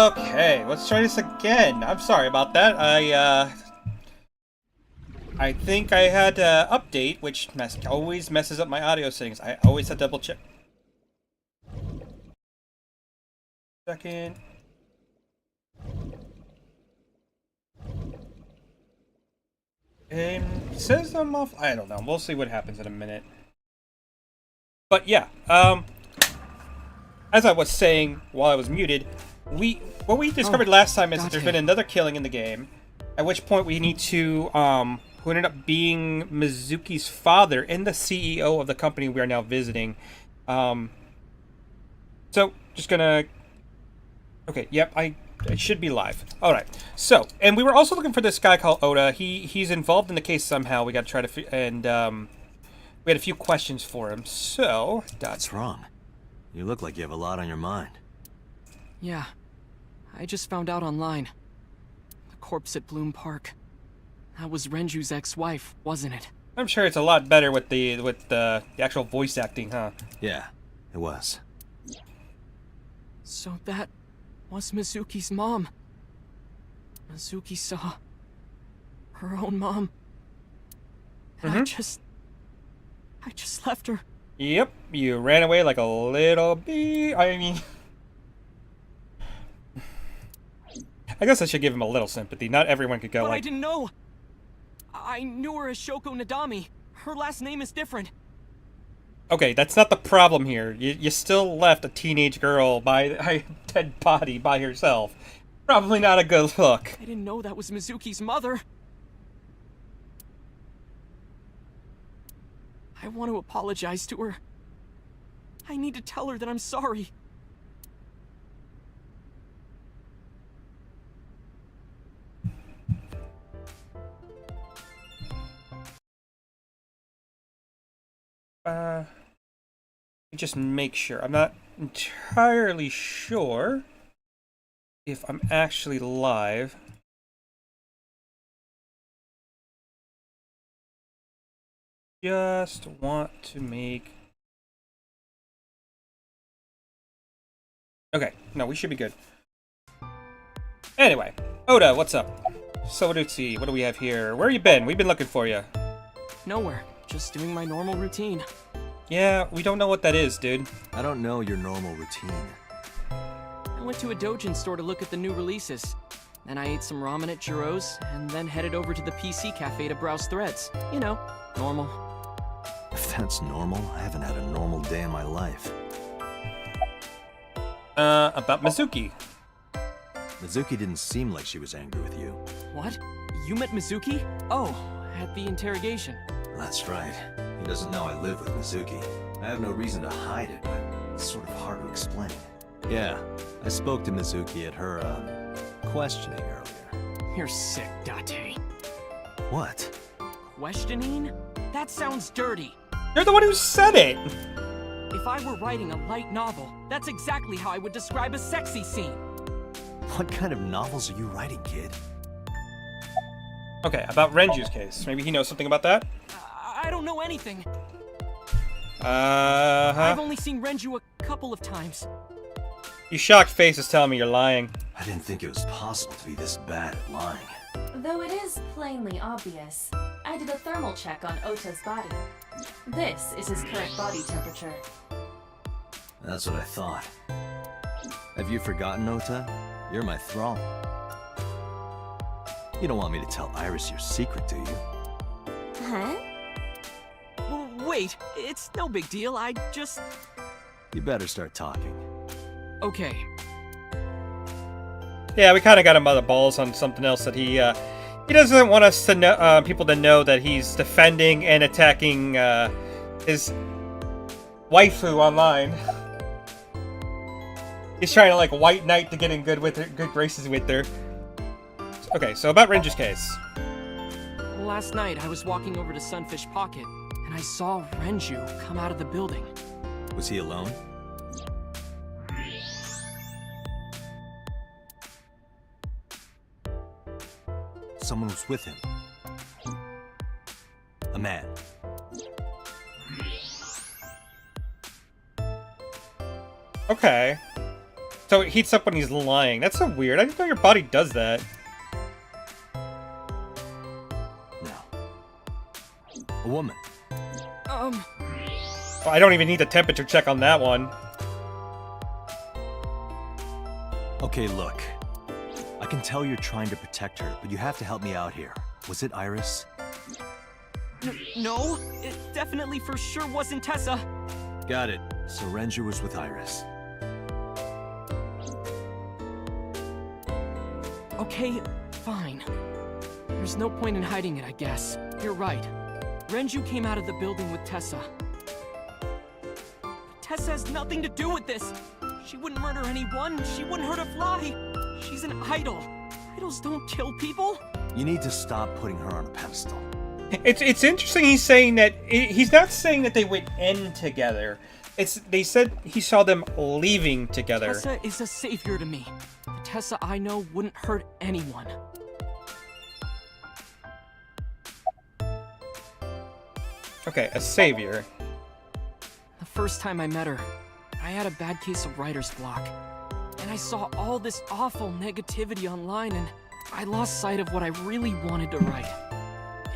Okay, let's try this again. I'm sorry about that. I think I had to update, which always messes up my audio settings. I always have to double check. Second. It says I'm off. I don't know. We'll see what happens in a minute. But yeah, as I was saying while I was muted, what we discovered last time is that there's been another killing in the game. At which point we need to who ended up being Mizuki's father and the CEO of the company we are now visiting. So just gonna. Okay. Yep. I should be live. All right. So, and we were also looking for this guy called Oda. He's involved in the case somehow. We got to try to we had a few questions for him. So, what's wrong? You look like you have a lot on your mind. Yeah, I just found out online. The corpse at Bloom Park. That was Renju's ex-wife, wasn't it? I'm sure it's a lot better with the actual voice acting, huh? Yeah, it was. So that was Mizuki's mom. Mizuki saw her own mom. And I just left her. Yep, you ran away like a little bee. I mean, I guess I should give him a little sympathy. Not everyone could go but like... I didn't know. I knew her as Shoko Nadami. Her last name is different. Okay, that's not the problem here. You still left a teenage girl by a dead body by herself. Probably not a good look. I didn't know that was Mizuki's mother. I want to apologize to her. I need to tell her that I'm sorry. Just make sure. I'm not entirely sure if I'm actually live. Just want to make... Okay, no, we should be good. Anyway, Oda, what's up? So let's see, what do we have here? Where you been? We've been looking for you. Nowhere. Just doing my normal routine. Yeah, we don't know what that is, dude. I don't know your normal routine. I went to a Dojin store to look at the new releases. Then I ate some ramen at Jiro's, and then headed over to the PC cafe to browse threads. You know, normal. If that's normal, I haven't had a normal day in my life. About Mizuki. Mizuki didn't seem like she was angry with you. What? You met Mizuki? Oh, at the interrogation. That's right. He doesn't know I live with Mizuki. I have no reason to hide it, but it's sort of hard to explain. Yeah, I spoke to Mizuki at her, questioning earlier. You're sick, Date. What? Questioning? That sounds dirty. You're the one who said it! If I were writing a light novel, that's exactly how I would describe a sexy scene. What kind of novels are you writing, kid? Okay, about Renju's case. Maybe he knows something about that? I don't know anything. Uh-huh. I've only seen Renju a couple of times. Your shocked face is telling me you're lying. I didn't think it was possible to be this bad at lying. Though it is plainly obvious, I did a thermal check on Ota's body. This is his current body temperature. That's what I thought. Have you forgotten, Ota? You're my thrall. You don't want me to tell Iris your secret, do you? Huh? Wait, it's no big deal, I just... You better start talking. Okay. Yeah, we kind of got him by the balls on something else that he doesn't want us to know, people to know that he's defending and attacking his waifu online. He's trying to like white knight to get in good graces with her. Okay, so about Renju's case. Last night I was walking over to Sunfish Pocket and I saw Renju come out of the building. Was he alone? Someone was with him. A man. Okay. So it heats up when he's lying. That's so weird. I didn't know your body does that. No. A woman. Well, I don't even need a temperature check on that one. Okay, look. I can tell you're trying to protect her, but you have to help me out here. Was it Iris? No, it definitely for sure wasn't Tessa. Got it. So Renju was with Iris. Okay, fine. There's no point in hiding it, I guess. You're right. Renju came out of the building with Tessa. But Tessa has nothing to do with this. She wouldn't murder anyone. She wouldn't hurt a fly. She's an idol. Idols don't kill people. You need to stop putting her on a pedestal. It's interesting he's saying that... He's not saying that they went in together. They said he saw them leaving together. Tessa is a savior to me. The Tessa I know wouldn't hurt anyone. Okay, a savior. The first time I met her, I had a bad case of writer's block. And I saw all this awful negativity online, and I lost sight of what I really wanted to write.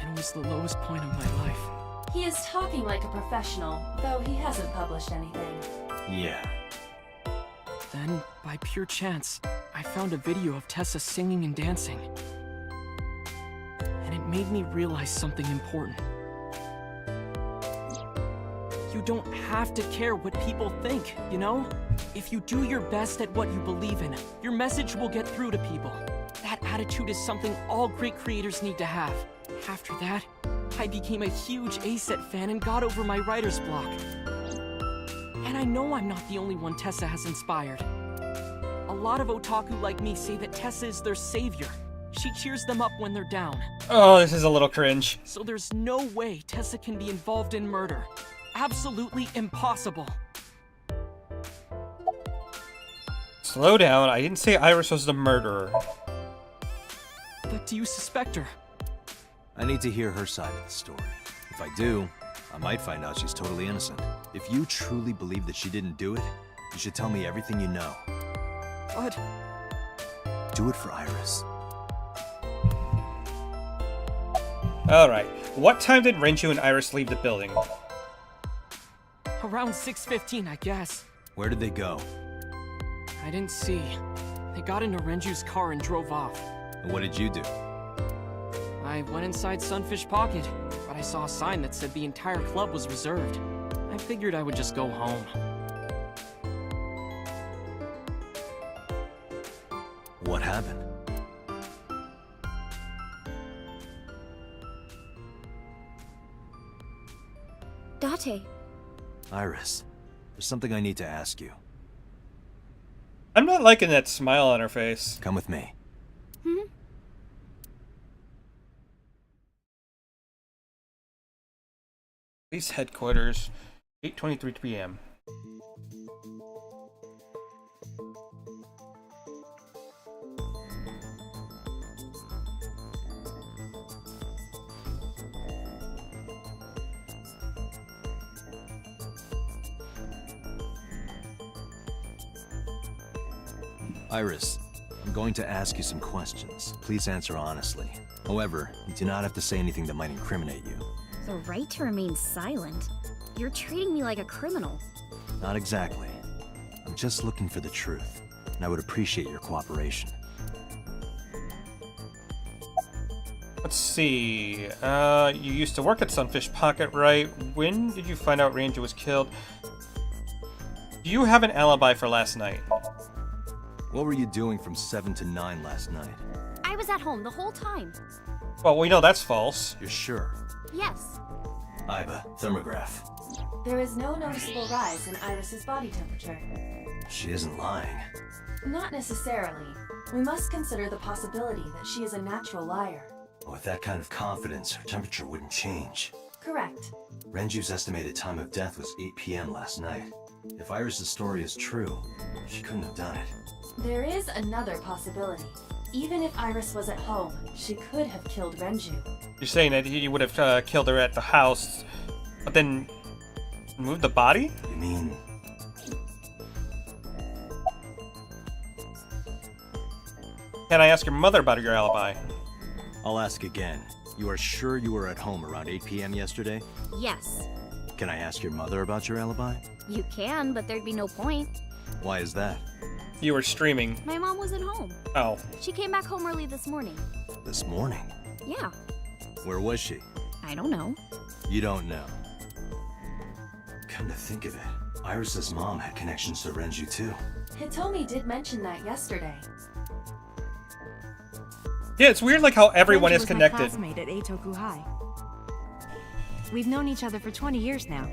And it was the lowest point of my life. He is talking like a professional, though he hasn't published anything. Yeah. Then, by pure chance, I found a video of Tessa singing and dancing. And it made me realize something important. You don't have to care what people think, you know? If you do your best at what you believe in, your message will get through to people. That attitude is something all great creators need to have. After that, I became a huge ACET fan and got over my writer's block. And I know I'm not the only one Tessa has inspired. A lot of otaku like me say that Tessa is their savior. She cheers them up when they're down. Oh, this is a little cringe. So there's no way Tessa can be involved in murder. Absolutely impossible. Slow down. I didn't say Iris was the murderer. But do you suspect her? I need to hear her side of the story. If I do, I might find out she's totally innocent. If you truly believe that she didn't do it, you should tell me everything you know. But... Do it for Iris. Alright. What time did Renju and Iris leave the building? around 6:15, I guess. Where did they go? I didn't see. They got into Renju's car and drove off. And what did you do? I went inside Sunfish Pocket, but I saw a sign that said the entire club was reserved. I figured I would just go home. What happened? Date. Iris, there's something I need to ask you. I'm not liking that smile on her face. Come with me. Police headquarters, 8:23 p.m. Iris, I'm going to ask you some questions. Please answer honestly. However, you do not have to say anything that might incriminate you. The right to remain silent? You're treating me like a criminal. Not exactly. I'm just looking for the truth, and I would appreciate your cooperation. Let's see. You used to work at Sunfish Pocket, right? When did you find out Ranger was killed? Do you have an alibi for last night? What were you doing from 7 to 9 last night? I was at home the whole time. Well, we know that's false. You're sure? Yes. Iba, thermograph. There is no noticeable rise in Iris's body temperature. She isn't lying. Not necessarily. We must consider the possibility that she is a natural liar. With that kind of confidence, her temperature wouldn't change. Correct. Renju's estimated time of death was 8 p.m. last night. If Iris' story is true, she couldn't have done it. There is another possibility. Even if Iris was at home, she could have killed Renju. You're saying that he would have killed her at the house, but then moved the body? You mean... Can I ask your mother about your alibi? I'll ask again. You are sure you were at home around 8 p.m. yesterday? Yes. Can I ask your mother about your alibi? You can, but there'd be no point. Why is that? You were streaming. My mom wasn't home. Oh. She came back home early this morning. This morning? Yeah. Where was she? I don't know. You don't know. Come to think of it, Iris's mom had connections to Renju too. Hitomi did mention that yesterday. Yeah, it's weird like how everyone Renju is was my connected. classmate at Eitoku High. We've known each other for 20 years now.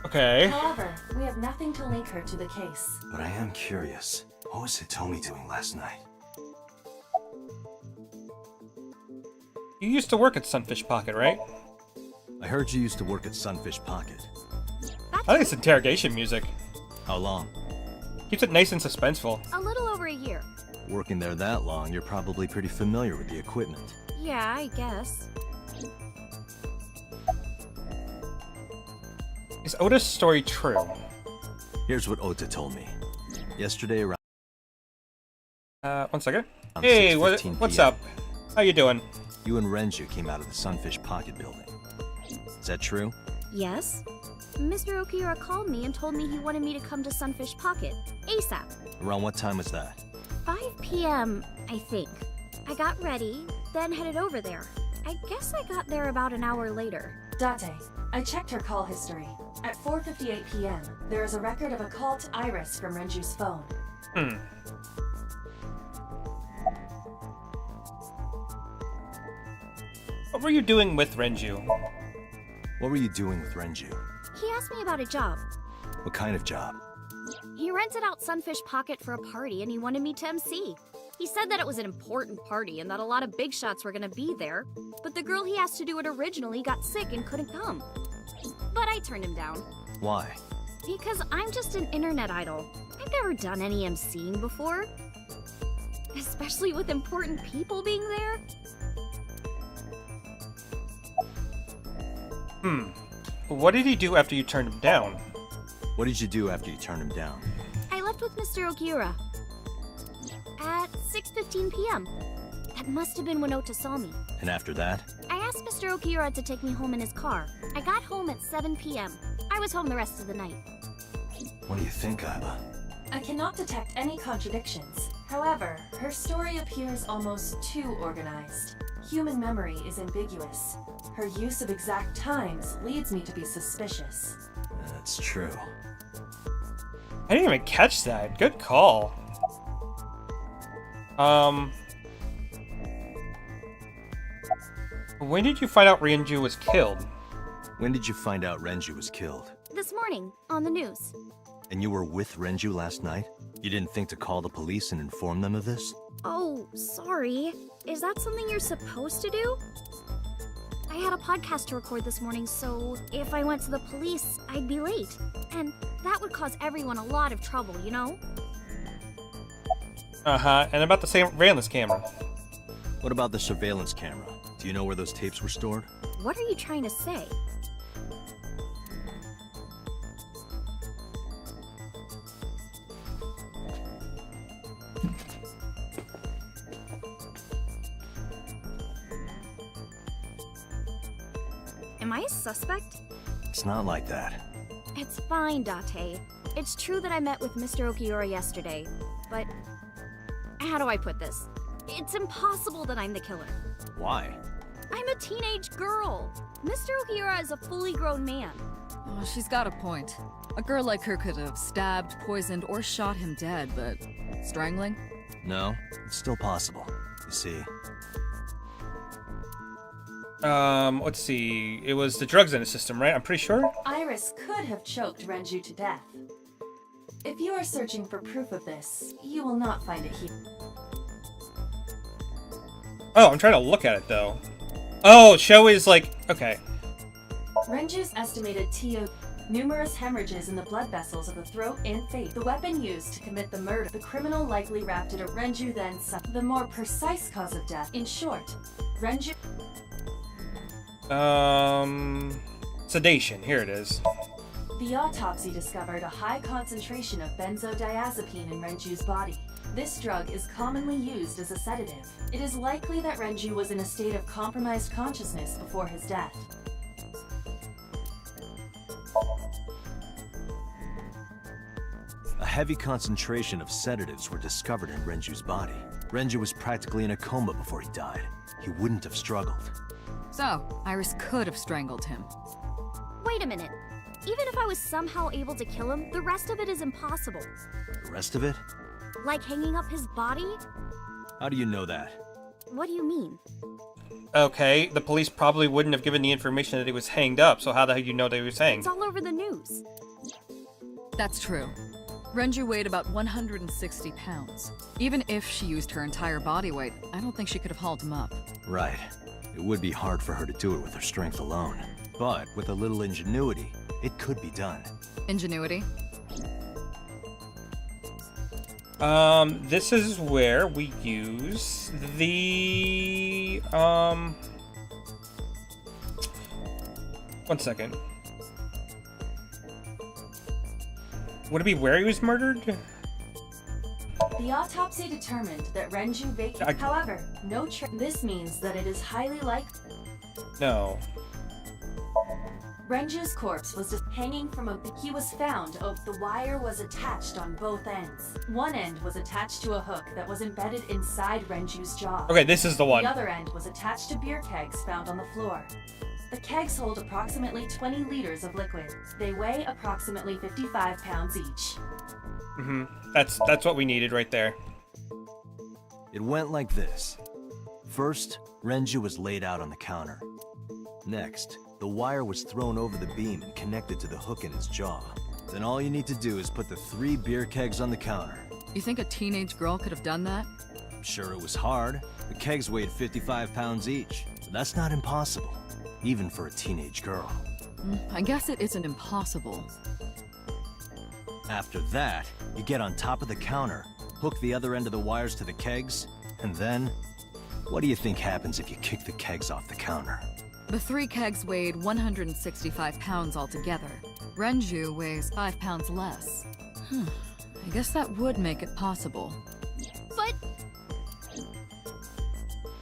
Okay. However, we have nothing to link her to the case. But I am curious, what was Hitomi doing last night? You used to work at Sunfish Pocket, right? I heard you used to work at Sunfish Pocket. I think it's interrogation music. How long? Keeps it nice and suspenseful. A little over a year. Working there that long, you're probably pretty familiar with the equipment. Yeah, I guess. Is Ota's story true? Here's what Ota told me. Yesterday around 1 second. Hey, 6:15 what's PM. up? How you doing? You and Renju came out of the Sunfish Pocket building. Is that true? Yes? Mr. Okiura called me and told me he wanted me to come to Sunfish Pocket. ASAP. Around what time was that? 5 p.m., I think. I got ready, then headed over there. I guess I got there about an hour later. Date, I checked her call history. At 4:58 p.m., there is a record of a call to Iris from Renju's phone. What were you doing with Renju? What were you doing with Renju? He asked me about a job. What kind of job? He rented out Sunfish Pocket for a party and he wanted me to MC. He said that it was an important party and that a lot of big shots were gonna be there, but the girl he asked to do it originally got sick and couldn't come. But I turned him down. Why? Because I'm just an internet idol. I've never done any MCing before. Especially with important people being there. What did he do after you turned him down? What did you do after you turned him down? I left with Mr. Okiura. At 6:15 p.m. That must have been when Ota saw me. And after that? I asked Mr. Okiura to take me home in his car. I got home at 7 p.m. I was home the rest of the night. What do you think, Aiba? I cannot detect any contradictions. However, her story appears almost too organized. Human memory is ambiguous. Her use of exact times leads me to be suspicious. That's true. I didn't even catch that. Good call. When did you find out Renju was killed? When did you find out Renju was killed? This morning, on the news. And you were with Renju last night? You didn't think to call the police and inform them of this? Oh, sorry. Is that something you're supposed to do? I had a podcast to record this morning, so if I went to the police, I'd be late. And that would cause everyone a lot of trouble, you know? Uh-huh, and about the surveillance camera. What about the surveillance camera? Do you know where those tapes were stored? What are you trying to say? Am I a suspect? It's not like that. It's fine, Date. It's true that I met with Mr. Okiura yesterday, but how do I put this? It's impossible that I'm the killer. Why? I'm a teenage girl. Mr. Okiura is a fully grown man. Oh, she's got a point. A girl like her could have stabbed, poisoned, or shot him dead, but strangling? No, it's still possible. You see, Let's see. It was the drugs in the system, right? I'm pretty sure. Iris could have choked Renju to death. If you are searching for proof of this, you will not find it here. Oh, I'm trying to look at it, though. Oh, show is like... Okay. Renju's estimated TO... Numerous hemorrhages in the blood vessels of the throat and face. The weapon used to commit the murder. The criminal likely wrapped it at Renju then the more precise cause of death. In short, Renju... Sedation. Here it is. The The autopsy discovered a high concentration of benzodiazepine in Renju's body. This drug is commonly used as a sedative. It is likely that Renju was in a state of compromised consciousness before his death. A heavy concentration of sedatives were discovered in Renju's body. Renju was practically in a coma before he died. He wouldn't have struggled. So, Iris could have strangled him. Wait a minute. Even if I was somehow able to kill him, the rest of it is impossible. The rest of it? Like hanging up his body? How do you know that? What do you mean? Okay, the police probably wouldn't have given the information that he was hanged up, so how the hell do you know that he was hanged? It's all over the news. That's true. Renju weighed about 160 pounds. Even if she used her entire body weight, I don't think she could have hauled him up. Right. It would be hard for her to do it with her strength alone. But with a little ingenuity, it could be done. Ingenuity? This is where we use the, one second. Would it be where he was murdered? The autopsy determined that Renju vacated. However, this means that it is highly likely. No. Renju's corpse was just hanging from a. He was found. The wire was attached on both ends. One end was attached to a hook that was embedded inside Renju's jaw. Okay, this is the one. The other end was attached to beer kegs found on the floor. The kegs hold approximately 20 liters of liquid. They weigh approximately 55 pounds each. That's what we needed right there. It went like this. First, Renju was laid out on the counter. Next, the wire was thrown over the beam and connected to the hook in his jaw. Then all you need to do is put the 3 beer kegs on the counter. You think a teenage girl could have done that? I'm sure it was hard. The kegs weighed 55 pounds each. So that's not impossible, even for a teenage girl. I guess it isn't impossible. After that, you get on top of the counter, hook the other end of the wires to the kegs, and then... what do you think happens if you kick the kegs off the counter? The 3 kegs weighed 165 pounds altogether. Renju weighs 5 pounds less. I guess that would make it possible.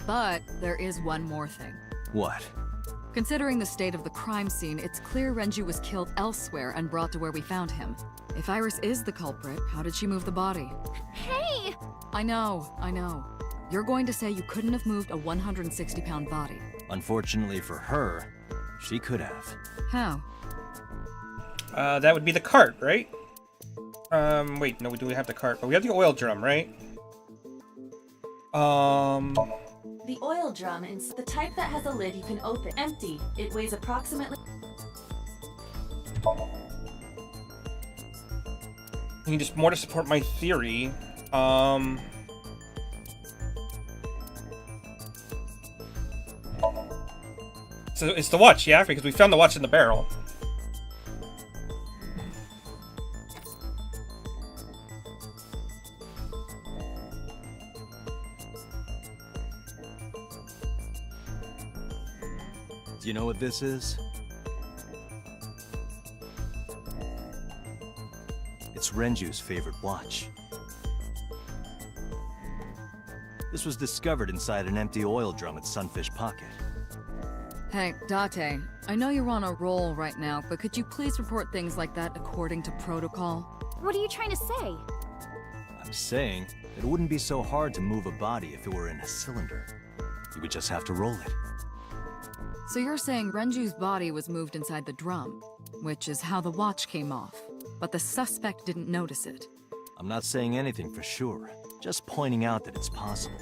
But there is one more thing. What? Considering the state of the crime scene, it's clear Renju was killed elsewhere and brought to where we found him. If Iris is the culprit, how did she move the body? Hey! I know. You're going to say you couldn't have moved a 160-pound body. Unfortunately for her, she could have. How? That would be the cart, right? Wait, no, we do have the cart, but we have the oil drum, right? The oil drum is the type that has a lid you can open. Empty. It weighs approximately. And just more to support my theory, so it's the watch, yeah? Because we found the watch in the barrel. Do you know what this is? It's Renju's favorite watch. This was discovered inside an empty oil drum at Sunfish Pocket. Hey, Date, I know you're on a roll right now, but could you please report things like that according to protocol? What are you trying to say? I'm saying it wouldn't be so hard to move a body if it were in a cylinder. You would just have to roll it. So you're saying Renju's body was moved inside the drum, which is how the watch came off, but the suspect didn't notice it. I'm not saying anything for sure, just pointing out that it's possible.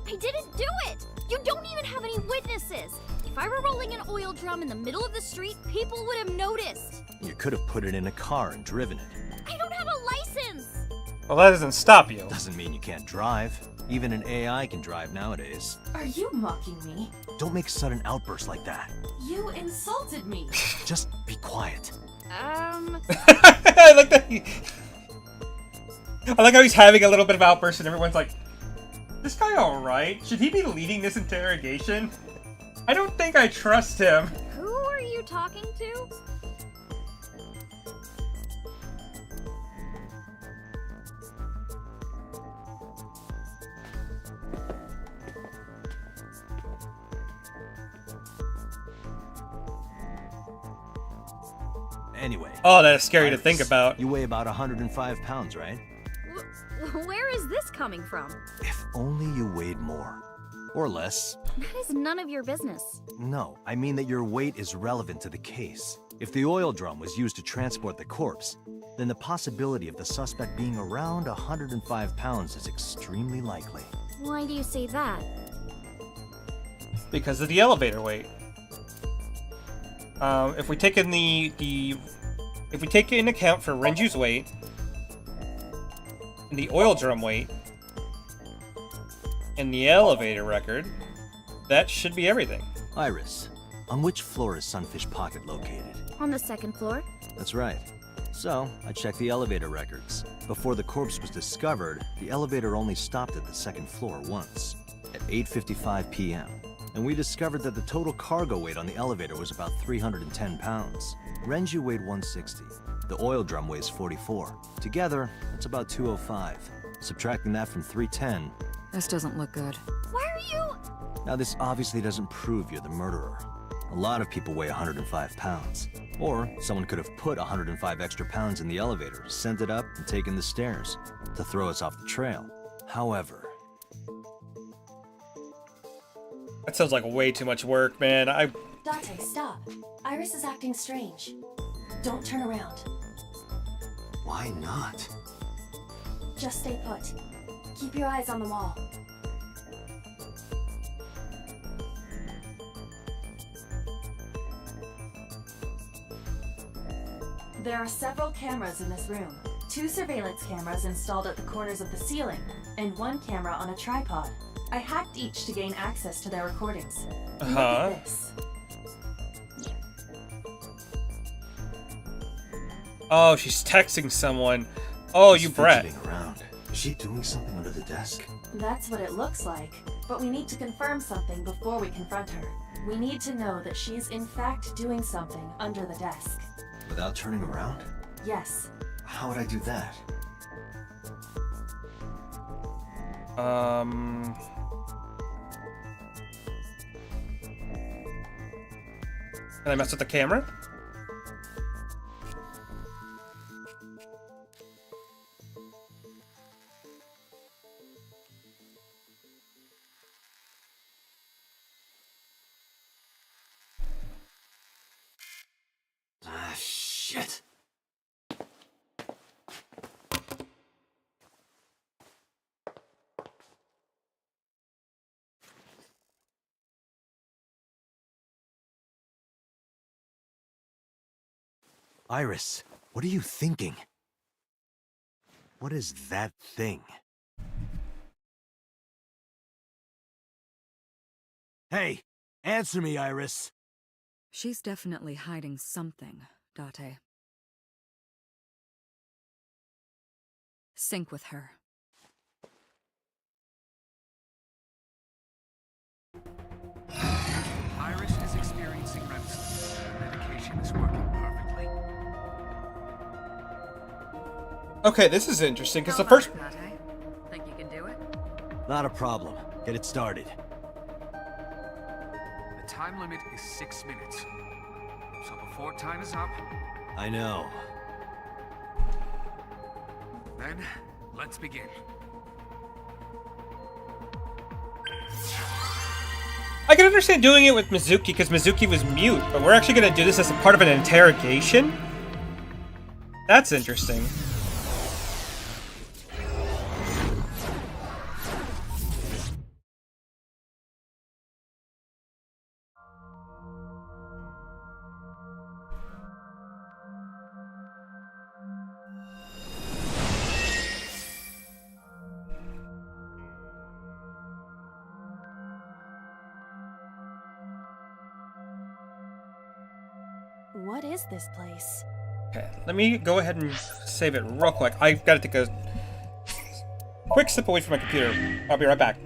I didn't do it! You don't even have any witnesses! If I were rolling an oil drum in the middle of the street, people would have noticed! You could have put it in a car and driven it. I don't have a license! Well, that doesn't stop you. Doesn't mean you can't drive. Even an AI can drive nowadays. Are you mocking me? Don't make sudden outbursts like that. You insulted me. Just be quiet. I like that. I like how he's having a little bit of outburst and everyone's like, this guy alright? Should he be leading this interrogation? I don't think I trust him. Who are you talking to? Anyway. Oh, that is scary to Iris, think about. You weigh about 105 pounds, right? Where is this coming from? If only you weighed more. Or less. That is none of your business. No, I mean that your weight is relevant to the case. If the oil drum was used to transport the corpse, then the possibility of the suspect being around 105 pounds is extremely likely. Why do you say that? Because of the elevator weight. If we take in if we take into account for Renju's weight and the oil drum weight and the elevator record, that should be everything. Iris, on which floor is Sunfish Pocket located? On the second floor? That's right. So, I checked the elevator records. Before the corpse was discovered, the elevator only stopped at the second floor once, at 8:55 p.m. And we discovered that the total cargo weight on the elevator was about 310 pounds. Renju weighed 160. The oil drum weighs 44. Together, that's about 205. Subtracting that from 310. This doesn't look good. Why are you... Now, this obviously doesn't prove you're the murderer. A lot of people weigh 105 pounds. Or someone could have put 105 extra pounds in the elevator, sent it up, and taken the stairs to throw us off the trail. However... That sounds like way too much work, man. Dante, stop. Iris is acting strange. Don't turn around. Why not? Just stay put. Keep your eyes on the wall. There are several cameras in this room. 2 surveillance cameras installed at the corners of the ceiling, and 1 camera on a tripod. I hacked each to gain access to their recordings. Look at this. Oh, she's texting someone. Oh, you brat. Fidgeting around. Is she doing something under the desk? That's what it looks like, but we need to confirm something before we confront her. We need to know that she's in fact doing something under the desk. Without turning around? Yes. How would I do that? Can I mess with the camera? Ah, shit. Iris, what are you thinking? What is that thing? Hey, answer me, Iris. She's definitely hiding something, Date. Sync with her. Iris is experiencing REM sleep. Medication is working perfectly. Okay, this is interesting, because the How first... about it, Date? Think you can do it? Not a problem. Get it started. The time limit is 6 minutes. So before time is up, I know. then let's begin. I can understand doing it with Mizuki, because Mizuki was mute, but we're actually going to do this as a part of an interrogation? That's interesting. What is this place? Okay, let me go ahead and save it real quick. I've got to take a quick step away from my computer. I'll be right back.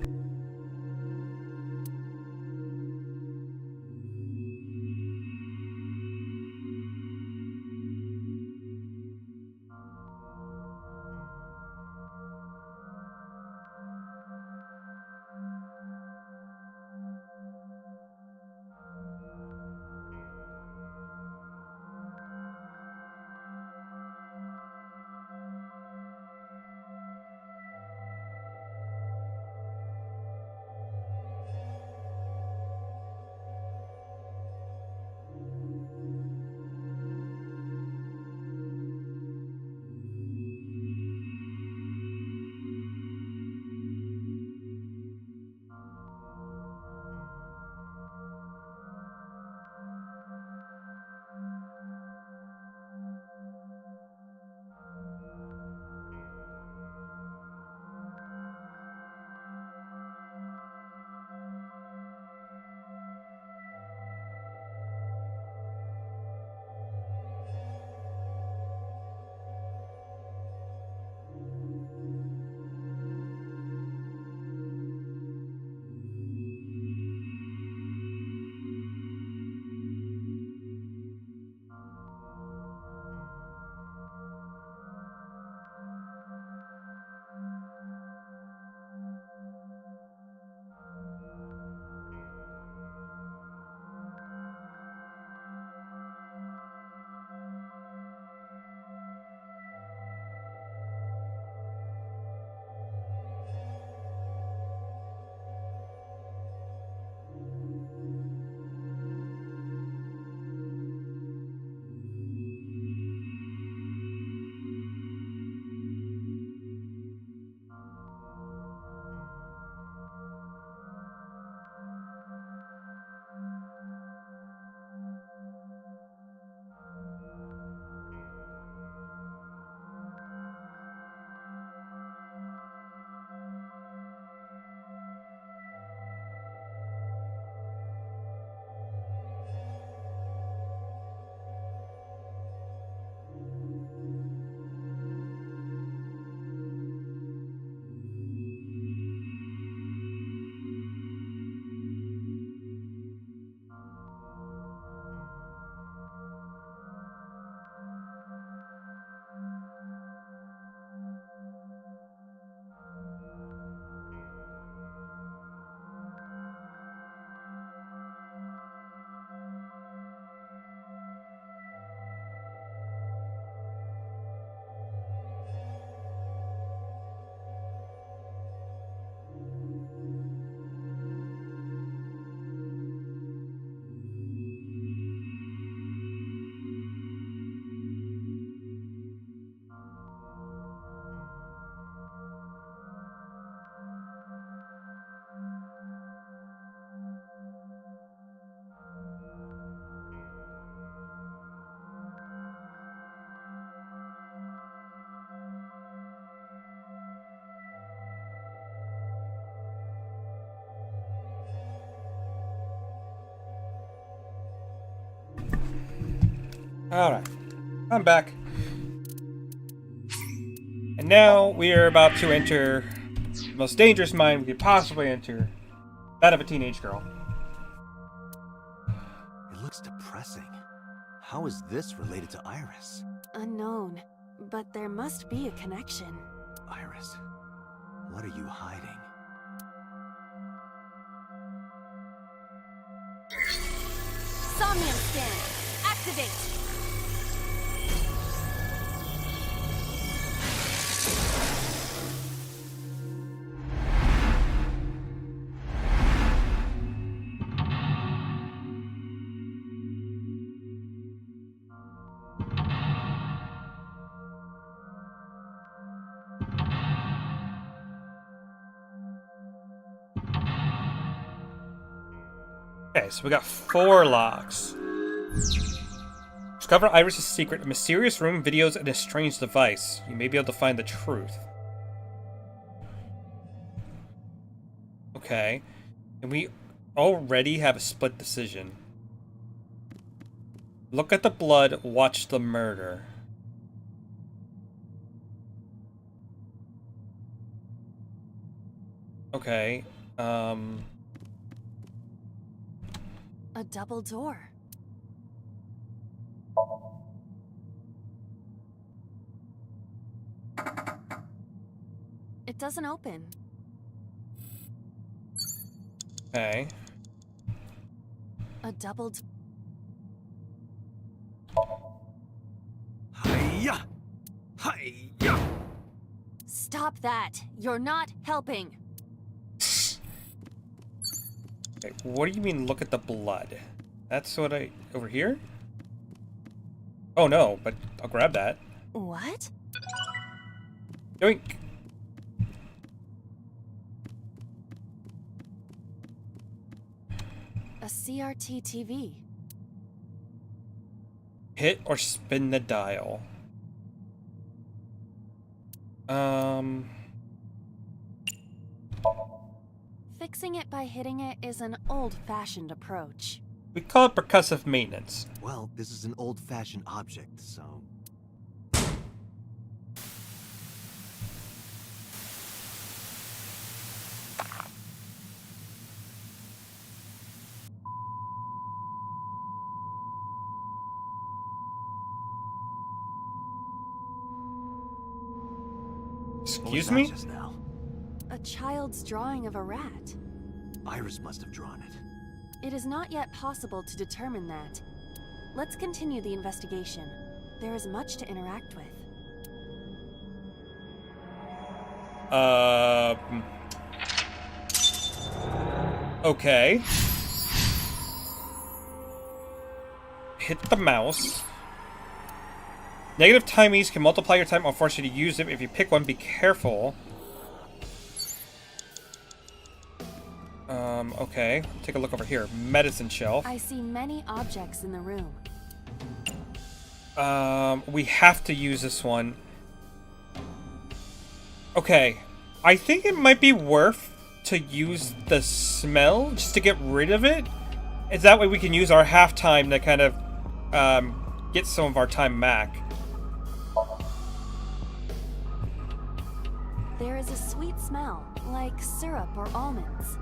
Alright. I'm back. And now we are about to enter the most dangerous mind we could possibly enter. That of a teenage girl. It looks depressing. How is this related to Iris? Unknown, but there must be a connection. Iris, what are you hiding? Somnium scan! Activate! Okay, so we got 4 locks. Discover Iris' secret, a mysterious room, videos, and a strange device. You may be able to find the truth. Okay. And we already have a split decision. Look at the blood, watch the murder. Okay. A double door. It doesn't open. Okay. A double Hiya! Hiya! Stop that! You're not helping! Okay, what do you mean look at the blood? That's what I... over here? Oh no, but I'll grab that. What? Yoink! A CRT TV. Hit or spin the dial. Fixing it by hitting it is an old-fashioned approach. We call it percussive maintenance. Well, this is an old-fashioned object, so... What was Excuse that me? just now? A child's drawing of a rat. Iris must have drawn it. It is not yet possible to determine that. Let's continue the investigation. There is much to interact with. Okay. Hit the mouse. Negative timies can multiply your time or force you to use them. If you pick one, be careful. Okay. Take a look over here. Medicine shelf. I see many objects in the room. We have to use this one. Okay. I think it might be worth to use the smell just to get rid of it. Is that way we can use our halftime to kind of get some of our time back. There is a sweet smell, like syrup or almonds.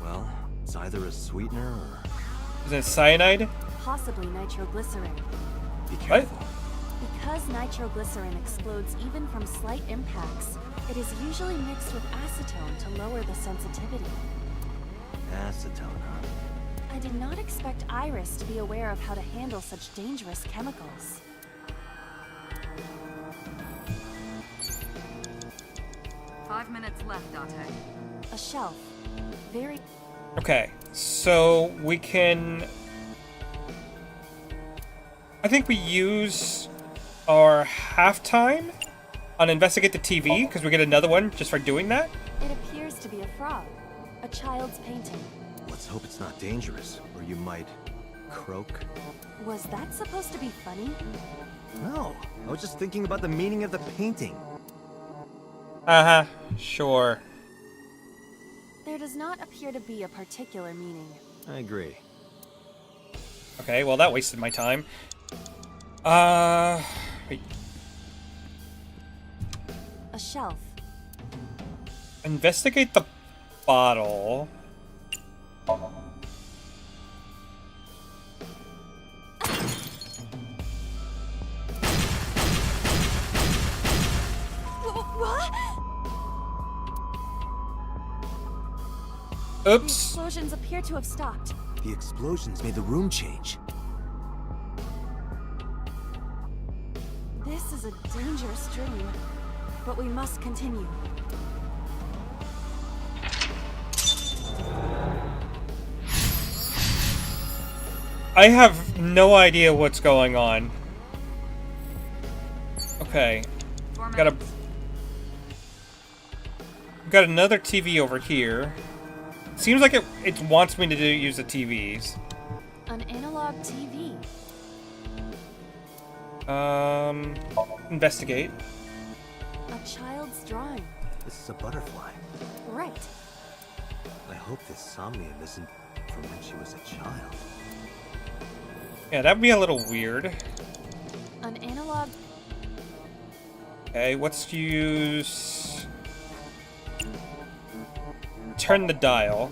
Well, it's either a sweetener or... Is it cyanide? Possibly nitroglycerin. Be careful. Because nitroglycerin explodes even from slight impacts, it is usually mixed with acetone to lower the sensitivity. Acetone, huh? I did not expect Iris to be aware of how to handle such dangerous chemicals. Five minutes left, Dante. A shelf. Very... Okay, so we can... I think we use our halftime on Investigate the TV, because we get another one just for doing that. It appears to be a frog. A child's painting. Let's hope it's not dangerous, or you might... croak? Was that supposed to be funny? No, I was just thinking about the meaning of the painting. Uh-huh, sure. There does not appear to be a particular meaning. I agree. Okay, well that wasted my time. Wait. A shelf. Investigate the bottle. What? Oops. Explosions appear to have stopped. The explosions made the room change. This is a dangerous dream, but we must continue. I have no idea what's going on. Okay. Got another TV over here. Seems like it wants me to use the TVs. An analog TV. Investigate. A child's drawing. This is a butterfly. Right. I hope this Somnium isn't from when she was a child. Yeah, that'd be a little weird. An analog. Okay, let's use... Turn the dial.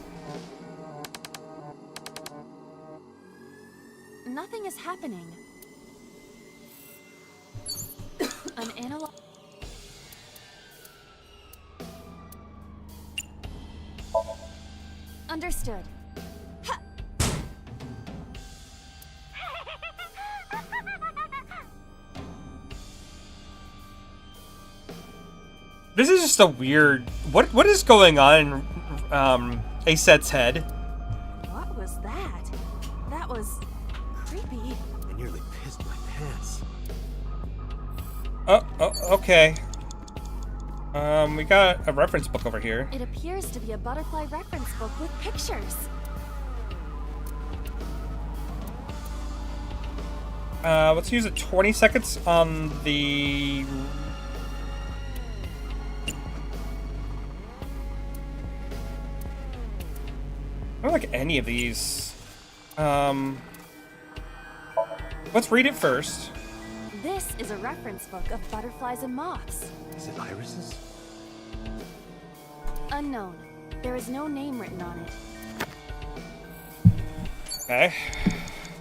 Nothing is happening. An analog. Understood. Ha! This is just a weird... What is going on in Aset's head? What was that? That was creepy. I nearly pissed my pants. Oh, okay. We got a reference book over here. It appears to be a butterfly reference book with pictures. Let's use it 20 seconds on the... I don't like any of these. Let's read it first. This is a reference book of butterflies and moths. Is it irises? Unknown. There is no name written on it. Okay.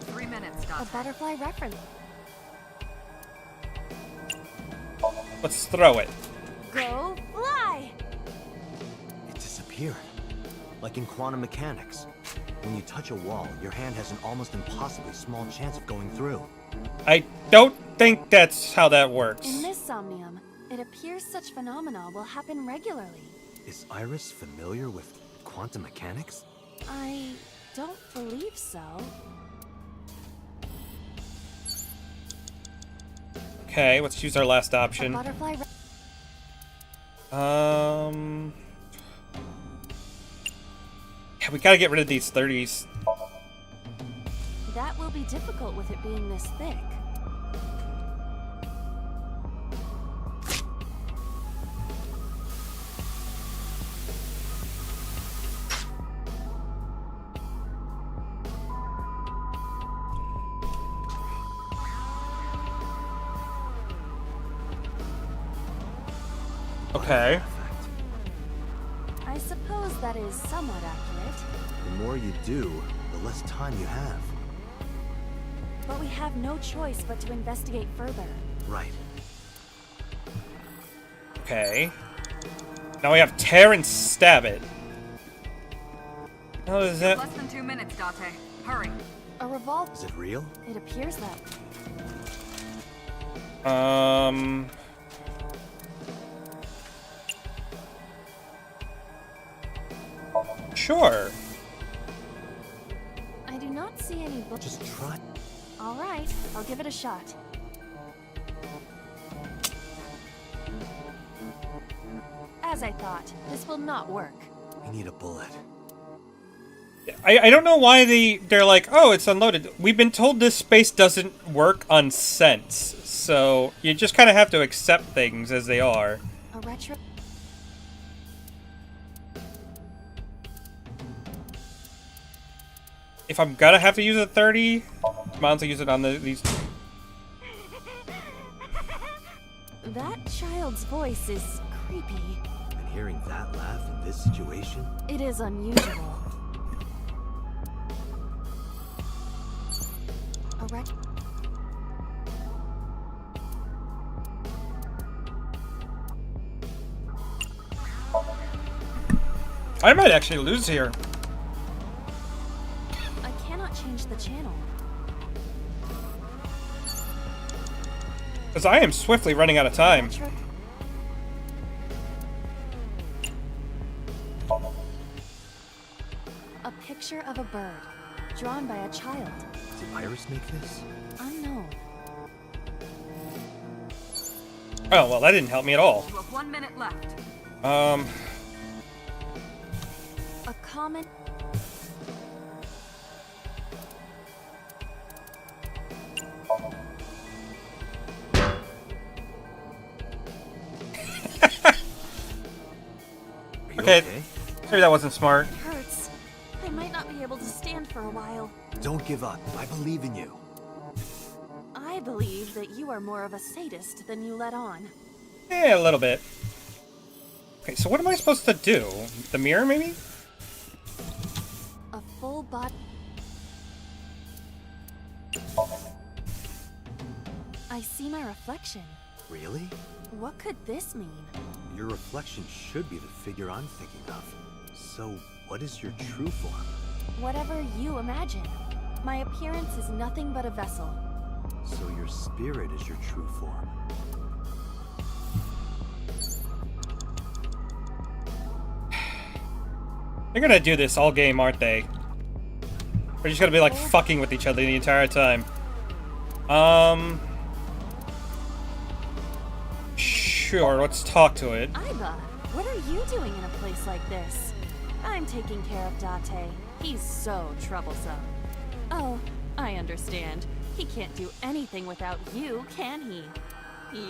3 minutes, A Doctor. butterfly reference. Let's throw it. Go fly! It disappeared. Like in quantum mechanics. When you touch a wall, your hand has an almost impossibly small chance of going through. I don't think that's how that works. In this Somnium, it appears such phenomena will happen regularly. Is Iris familiar with quantum mechanics? I don't believe so. Okay, let's use our last A option. butterfly Yeah, we gotta get rid of these 30s. That will be difficult with it being this thick. Okay. I suppose that is somewhat accurate, The more you do, the less time you have. but we have no choice but to investigate further. Right. Okay. Now we have tear and stab it. How is that? Less than 2 minutes, Date. Hurry. A revolver. Is it real? It appears that. Sure. I do not see any bullets. Just try. All right, I'll give it a shot. As I thought, this will not work. We need a bullet. I don't know why they're like, oh, it's unloaded. We've been told this space doesn't work on sense, so you just kind of have to accept things as they are. A retro. If I'm gonna have to use a 30, might as well use it on these. voice is creepy. And hearing that laugh in this situation? It is unusual. A rec- I might actually lose here. I cannot change the channel. Because I am swiftly running out of time. A picture of a bird, drawn by a child. Did Iris make this? Unknown. Oh, well, that didn't help me at all. You have 1 minute left. A common... Okay, maybe that wasn't smart. It hurts. I might not be able to stand for a while. Don't give up. I believe in you. I believe that you are more of a sadist than you let on. Yeah, a little bit. Okay, so what am I supposed to do? The mirror, maybe? A full body... I see my reflection. Really? What could this mean? Your reflection should be the figure I'm thinking of. So, what is your true form? Whatever you imagine. My appearance is nothing but a vessel. So your spirit is your true form. They're gonna do this all game, aren't they? We're just gonna be like fucking with each other the entire time. Sure, let's talk to it. Iba, what are you doing in a place like this? I'm taking care of Date. He's so troublesome. Oh, I understand. He can't do anything without you, can he?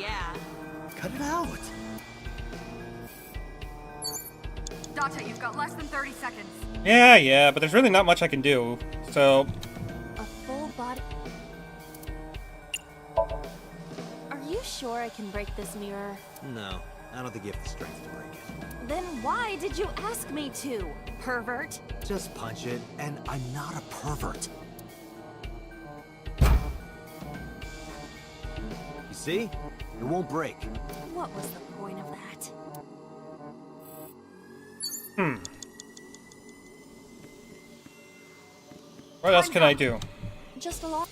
Yeah. Cut it out! Date, you've got less than 30 seconds. Yeah, but there's really not much I can do. So, A full body... Are you sure I can break this mirror? No, I don't think you have the strength to break it. Then why did you ask me to, pervert? Just punch it, and I'm not a pervert. You see? It won't break. What was the point of that? what else can I do? Just a lot...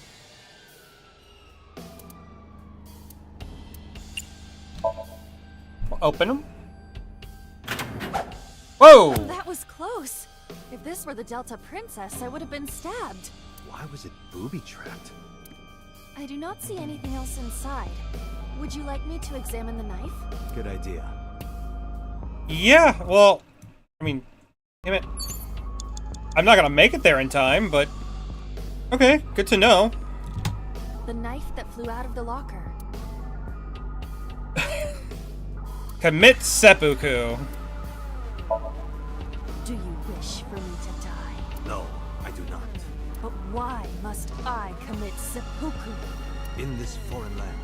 Open them? Whoa! That was close. If this were the Delta Princess, I would have been stabbed. Why was it booby-trapped? I do not see anything else inside. Would you like me to examine the knife? Good idea. Yeah, well, I mean, damn it. I'm not gonna make it there in time, but okay, good to know. The knife that flew out of the locker. Commit seppuku. Do you wish for me to die? No, I do not. But why must I commit seppuku? In this foreign land,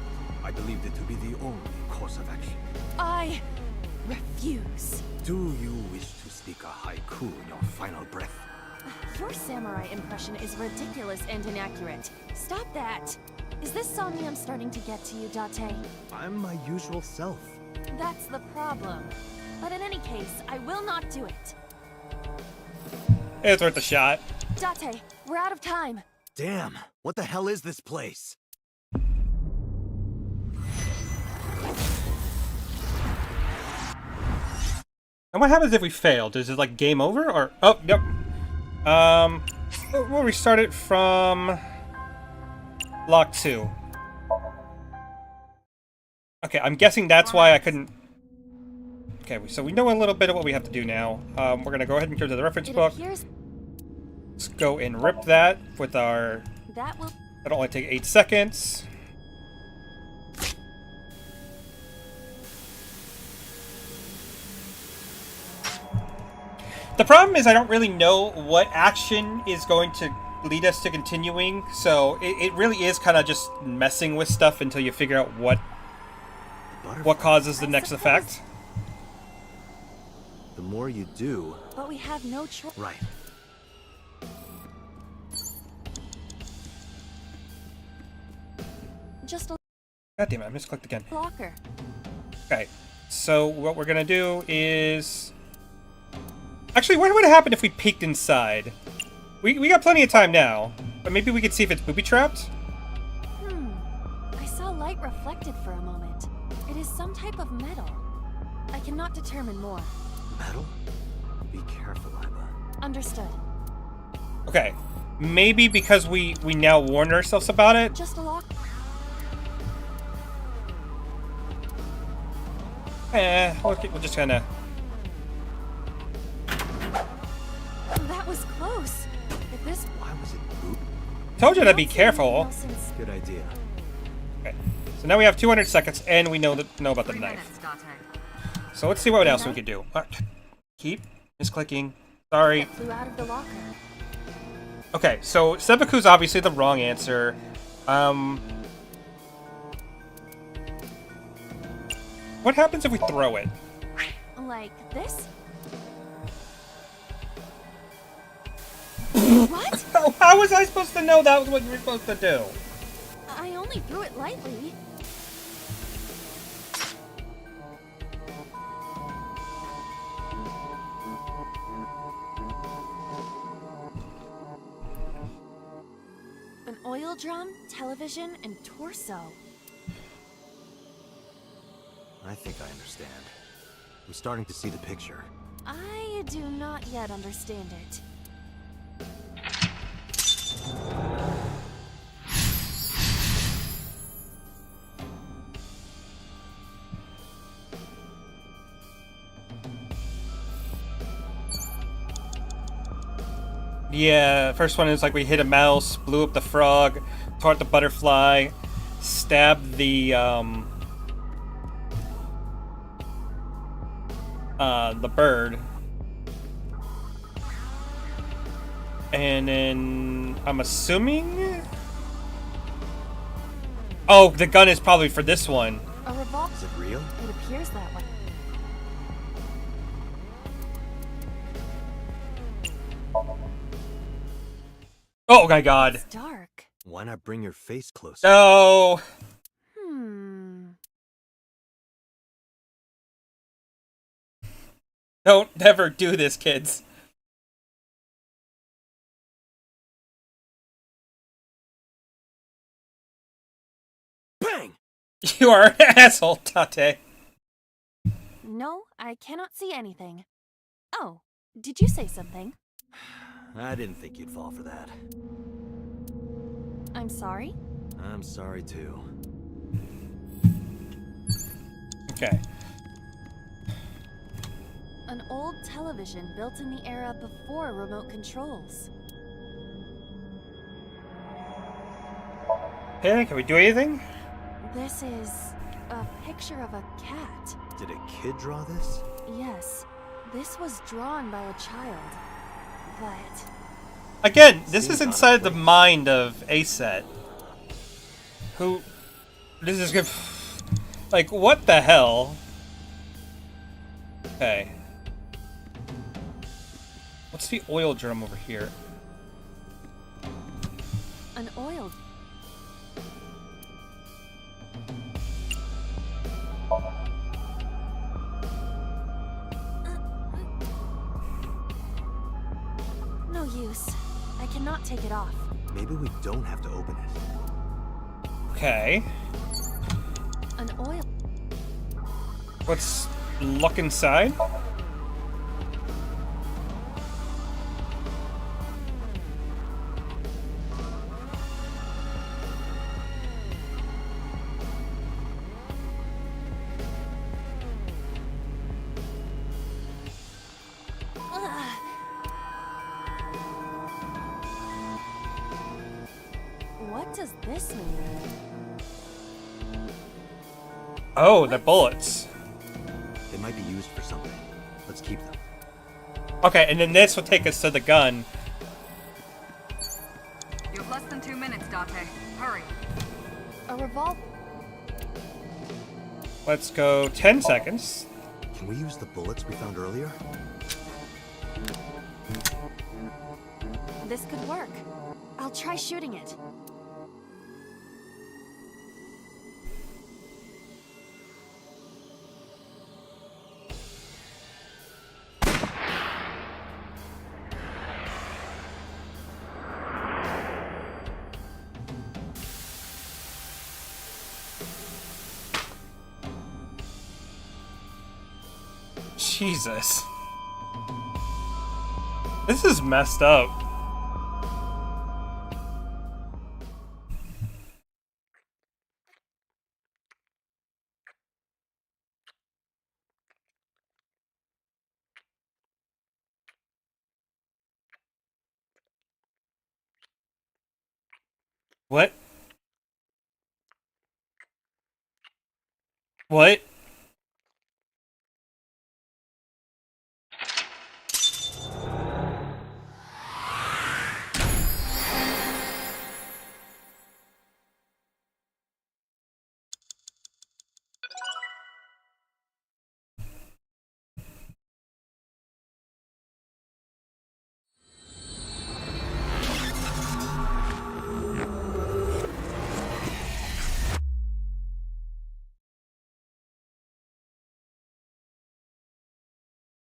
I believed it to be the only course of action. I refuse. Do you wish to speak a haiku in your final breath? Your samurai impression is ridiculous and inaccurate. Stop that. Is this Somnium starting to get to you, Date? I'm my usual self. That's the problem. But in any case, I will not do it. It's worth a shot. Date, we're out of time. Damn, what the hell is this place? And what happens if we failed? Is it like game over or oh yep. We'll restart it from lock 2. Okay, I'm guessing that's why I couldn't. Okay, so we know a little bit of what we have to do now. We're gonna go ahead and go to the reference book. Let's go and rip that with our. That'll only take 8 seconds. The problem is I don't really know what action is going to lead us to continuing, so it really is kind of just messing with stuff until you figure out what butterfly. what causes the I next suppose- effect. The more you do... But we have no choice. Right. Just a God damn it, I misclicked again. locker. Okay, so what we're gonna do is... Actually, what would happen if we peeked inside? We got plenty of time now, but maybe we could see if it's booby-trapped? I saw light reflected for a moment. It is some type of metal. I cannot determine more. Metal? Be careful, Iva. Understood. Okay, maybe because we now warned ourselves about it? Just a lock. We're just gonna... That was close. If this Why was it poop? Told you to be Not seen careful. anything else since- Good idea. Okay, so now we have 200 seconds, and we know about the knife. So let's see what else we could do. Keep misclicking. Sorry. It flew out of the locker. Okay, so Seppuku's obviously the wrong answer. What happens if we throw it? Like this? What? How was I supposed to know that was what you were supposed to do? I only threw it lightly. An oil drum, television, and torso. I think I understand. I'm starting to see the picture. I do not yet understand it. Yeah, first one is like we hit a mouse, blew up the frog, tore up the butterfly, stabbed the bird. And then I'm assuming... Oh, the gun is probably for this one. A revolver. Is it real? It appears that way. Oh my god. It's dark. Why not bring your face closer? No. Don't never do this, kids. Bang! You are an asshole, Tate. No, I cannot see anything. Oh, did you say something? I didn't think you'd fall for that. I'm sorry? I'm sorry too. Okay. An old television built in the era before remote controls. Hey, can we do anything? This is a picture of a cat. Did a kid draw this? Yes, this was drawn by a child. But Again, this is Seems out of inside the place. mind of Aset. Who... This is good... Like, what the hell? Okay. What's the oil drum over here? an oil. No use. I cannot take it off. Maybe we don't have to open it. Okay. An oil. Let's look inside. What does this mean? Oh, the bullets. They might be used for something. Let's keep them. Okay, and then this will take us to the gun. You have less than 2 minutes, Date. Hurry. A revolver. Let's go 10 seconds. Can we use the bullets we found earlier? This could work. I'll try shooting it. Jesus. This is messed up. What? What?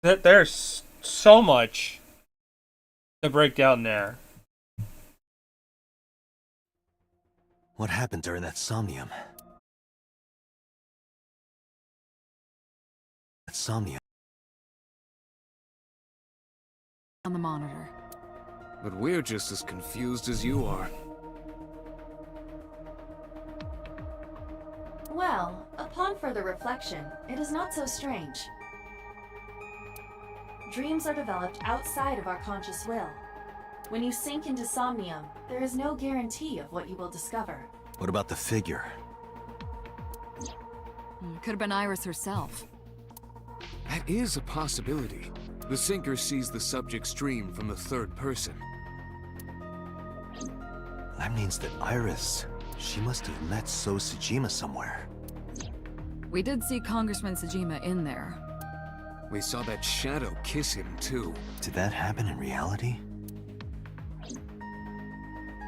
There's so much to break down there. What happened during that Somnium? That Somnium. On the monitor. But we're just as confused as you are. Well, upon further reflection, it is not so strange. Dreams are developed outside of our conscious will. When you sink into Somnium, there is no guarantee of what you will discover. What about the figure? Could have been Iris herself. That is a possibility. The sinker sees the subject's dream from the third person. That means that Iris, she must have met So Tsujima somewhere. We did see Congressman Tsujima in there. We saw that shadow kiss him, too. Did that happen in reality?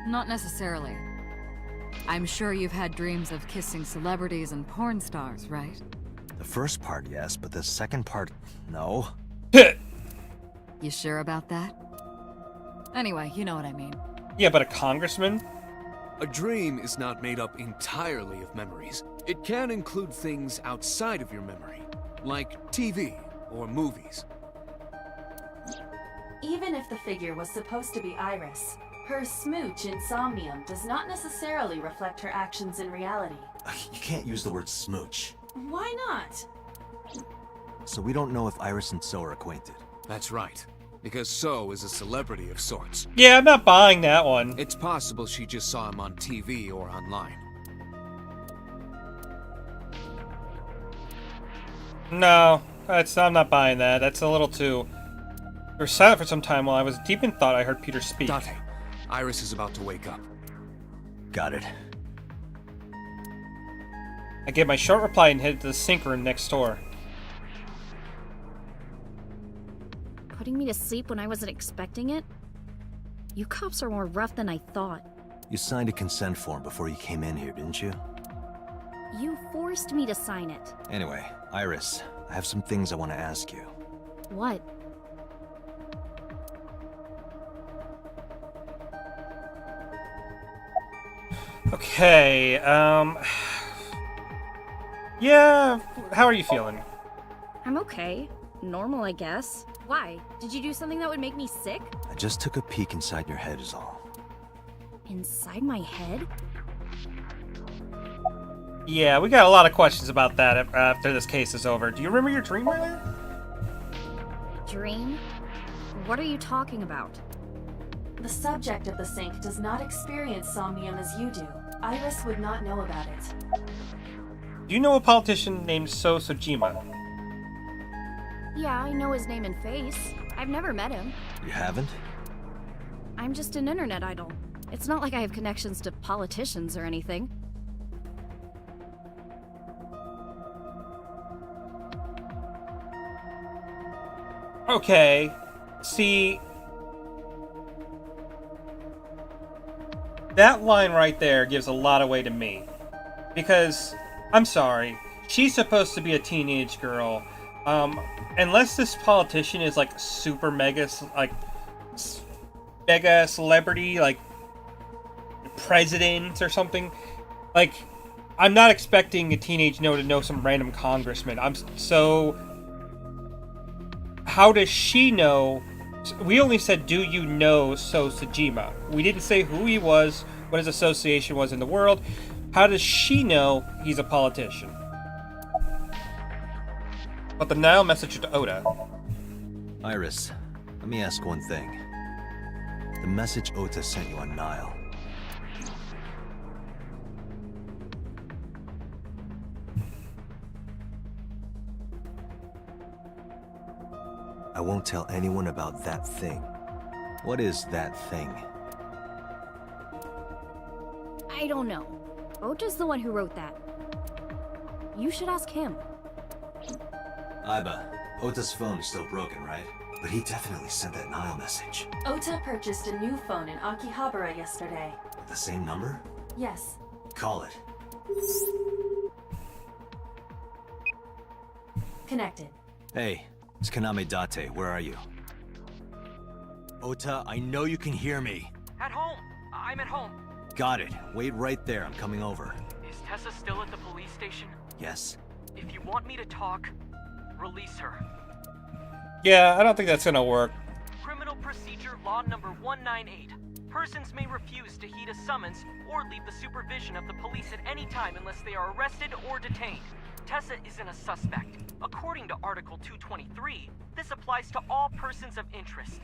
Not necessarily. I'm sure you've had dreams of kissing celebrities and porn stars, right? The first part, yes, but the second part, no. You sure about that? Anyway, you know what I mean. Yeah, but a congressman? A dream is not made up entirely of memories. It can include things outside of your memory, like TV or movies. Even if the figure was supposed to be Iris, her smooch in Somnium does not necessarily reflect her actions in reality. You can't use the word smooch. Why not? So we don't know if Iris and So are acquainted. That's right, because So is a celebrity of sorts. Yeah, I'm not buying that one. It's possible she just saw him on TV or online. No, I'm not buying that. That's a little too... We were silent for some time while I was deep in thought I heard Peter speak. Date, Iris is about to wake up. Got it. I gave my short reply and headed to the sink room next door. Putting me to sleep when I wasn't expecting it? You cops are more rough than I thought. You signed a consent form before you came in here, didn't you? You forced me to sign it. Anyway, Iris, I have some things I want to ask you. What? Okay, yeah, how are you feeling? I'm okay. Normal, I guess. Why? Did you do something that would make me sick? I just took a peek inside your head is all. Inside my head? Yeah, we got a lot of questions about that after this case is over. Do you remember your dream earlier? Dream? What are you talking about? The subject of the sink does not experience Somnium as you do. Iris would not know about it. Do you know a politician named So Tsujima? Yeah, I know his name and face. I've never met him. You haven't? I'm just an internet idol. It's not like I have connections to politicians or anything. Okay. See, that line right there gives a lot away to me. Because, I'm sorry, she's supposed to be a teenage girl. Unless this politician is like super mega, mega celebrity, like president or something, like, I'm not expecting a teenage Noah to know some random congressman. So how does she know? We only said, do you know So Sajima? We didn't say who he was, what his association was in the world. How does she know he's a politician? But the Nile message to Oda. Iris, let me ask one thing. The message Ota sent you on Nile. I won't tell anyone about that thing. What is that thing? I don't know. Ota's the one who wrote that. You should ask him. Aiba, Ota's phone is still broken, right? But he definitely sent that Nile message. Ota purchased a new phone in Akihabara yesterday. With the same number? Yes. Call it. Connected. Hey, it's Kaname Date. Where are you? Ota, I know you can hear me. At home. I'm at home. Got it. Wait right there. I'm coming over. Is Tessa still at the police station? Yes? If you want me to talk, release her. Yeah, I don't think that's gonna work. Criminal Procedure Law Number 198. Persons may refuse to heed a summons or leave the supervision of the police at any time unless they are arrested or detained. Tessa isn't a suspect. According to Article 223, this applies to all persons of interest.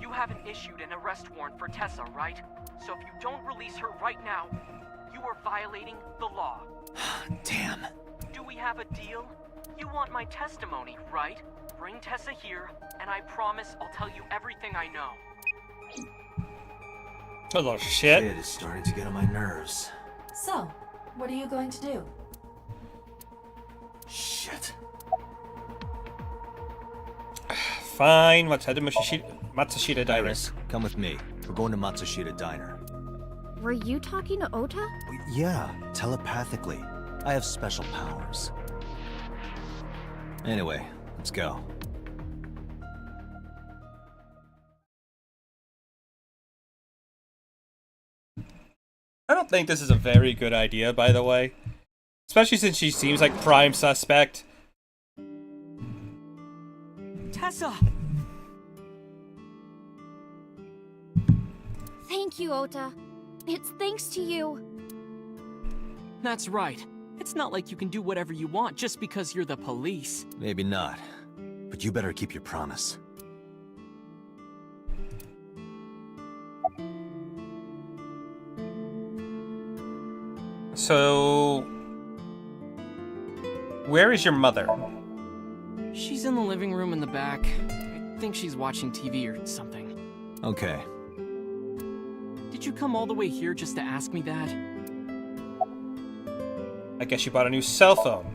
You haven't issued an arrest warrant for Tessa, right? So if you don't release her right now, you are violating the law. Damn. Do we have a deal? You want my testimony, right? Bring Tessa here, and I promise I'll tell you everything I know. Oh shit. It is starting to get on my nerves. So, what are you going to do? Shit. Fine, let's head to Matsushita Diner. Iris, come with me. We're going to Matsushita Diner. Were you talking to Ota? Yeah, telepathically. I have special powers. Anyway, let's go. I don't think this is a very good idea, by the way. Especially since she seems like prime suspect. Tessa! Thank you, Ota. It's thanks to you. That's right. It's not like you can do whatever you want just because you're the police. Maybe not. But you better keep your promise. So... where is your mother? She's in the living room in the back. I think she's watching TV or something. Okay. Did you come all the way here just to ask me that? I guess you bought a new cell phone.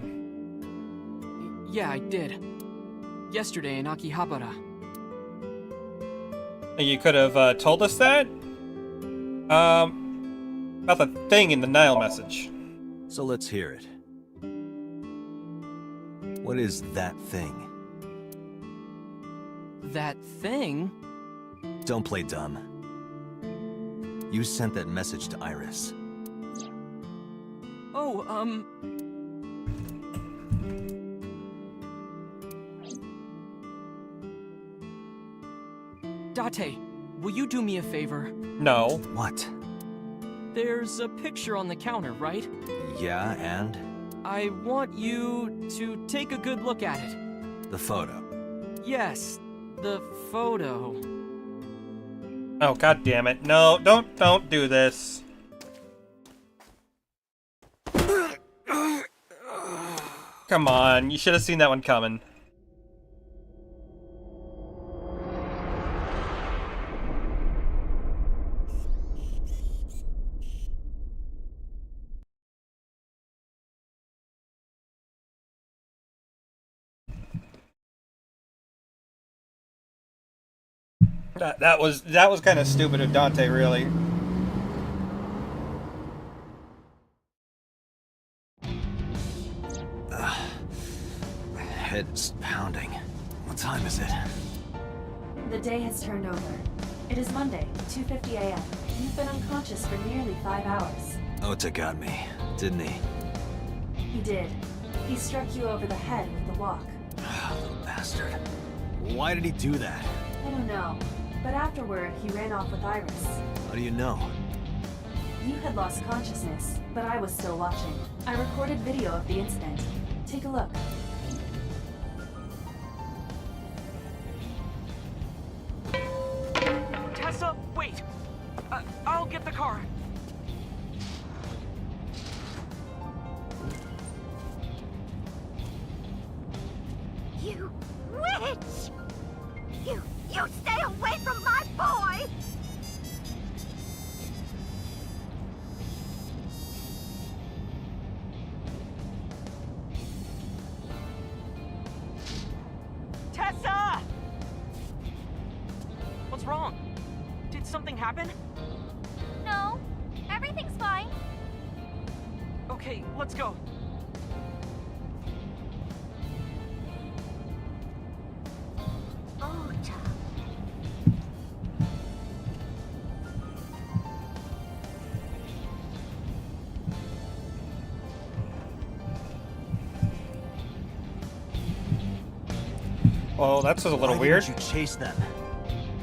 Yeah, I did. Yesterday in Akihabara. You could have told us that? About the thing in the Nile message. So let's hear it. What is that thing? That thing? Don't play dumb. You sent that message to Iris. Oh, Date, will you do me a favor? No. What? There's a picture on the counter, right? Yeah, and? I want you to take a good look at it. The photo. Yes, the photo. Oh, god damn it. No, don't do this. Come on, you should have seen that one coming. That was kind of stupid of Dante, really. My head's pounding. What time is it? The day has turned over. It is Monday, 2:50 a.m. You've been unconscious for nearly 5 hours. Ota got me, didn't he? He did. He struck you over the head with the walk. Little bastard. Why did he do that? I don't know. But afterward, he ran off with Iris. How do you know? You had lost consciousness, but I was still watching. I recorded video of the incident. Take a look. Tessa, wait! I'll get the car. You witch! You stay away from my boy! Tessa! What's wrong? Did something happen? No, everything's fine. Okay, let's go. Ota. Well, that's a little Why weird. didn't you chase them?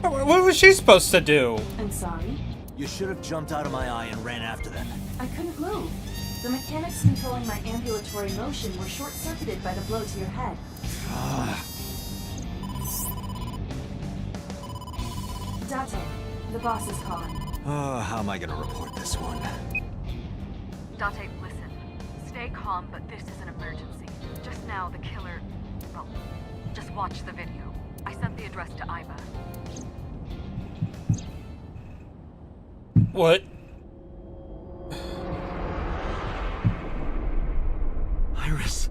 What was she supposed to do? I'm sorry. You should have jumped out of my eye and ran after them. I couldn't move. The mechanics controlling my ambulatory motion were short-circuited by the blow to your head. Date, the boss is calling. Oh, how am I gonna report this one? Date, listen. Stay calm, but this is an emergency. Just now, the killer... Well, just watch the video. I sent the address to Iva. What? Iris.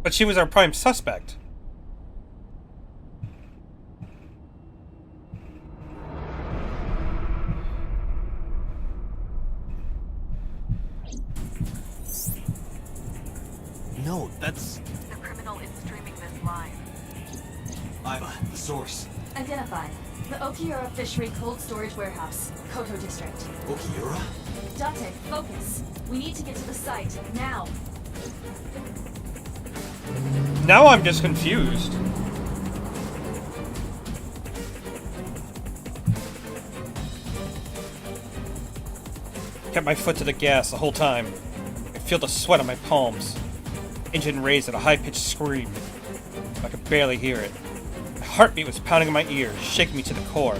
But she was our prime suspect. No, that's... The criminal is streaming this live. Iva, the source. Identified. The Okiura Fishery Cold Storage Warehouse, Koto District. Okiura? Date, focus. We need to get to the site, now. Now I'm just confused. Kept my foot to the gas the whole time. I feel the sweat on my palms. Engine raised at a high-pitched scream. I could barely hear it. My heartbeat was pounding in my ears, shaking me to the core.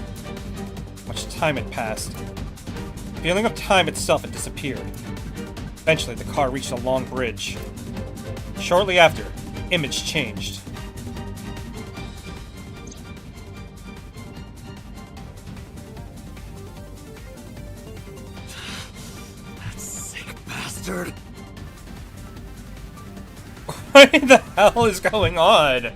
Much time had passed. The feeling of time itself had disappeared. Eventually, the car reached a long bridge. Shortly after, the image changed. That sick bastard. What the hell is going on?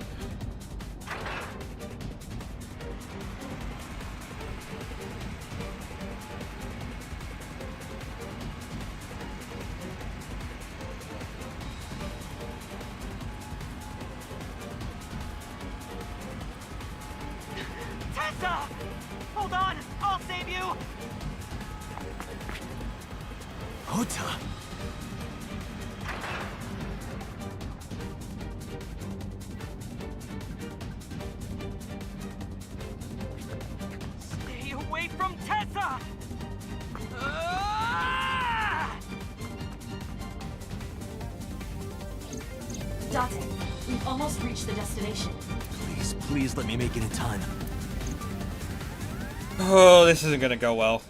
Tessa! Hold on! I'll save you! Ota. Stay away from Tessa! Ah! Date, we've almost reached the destination. Please, please let me make it in time. Oh, this isn't gonna go well.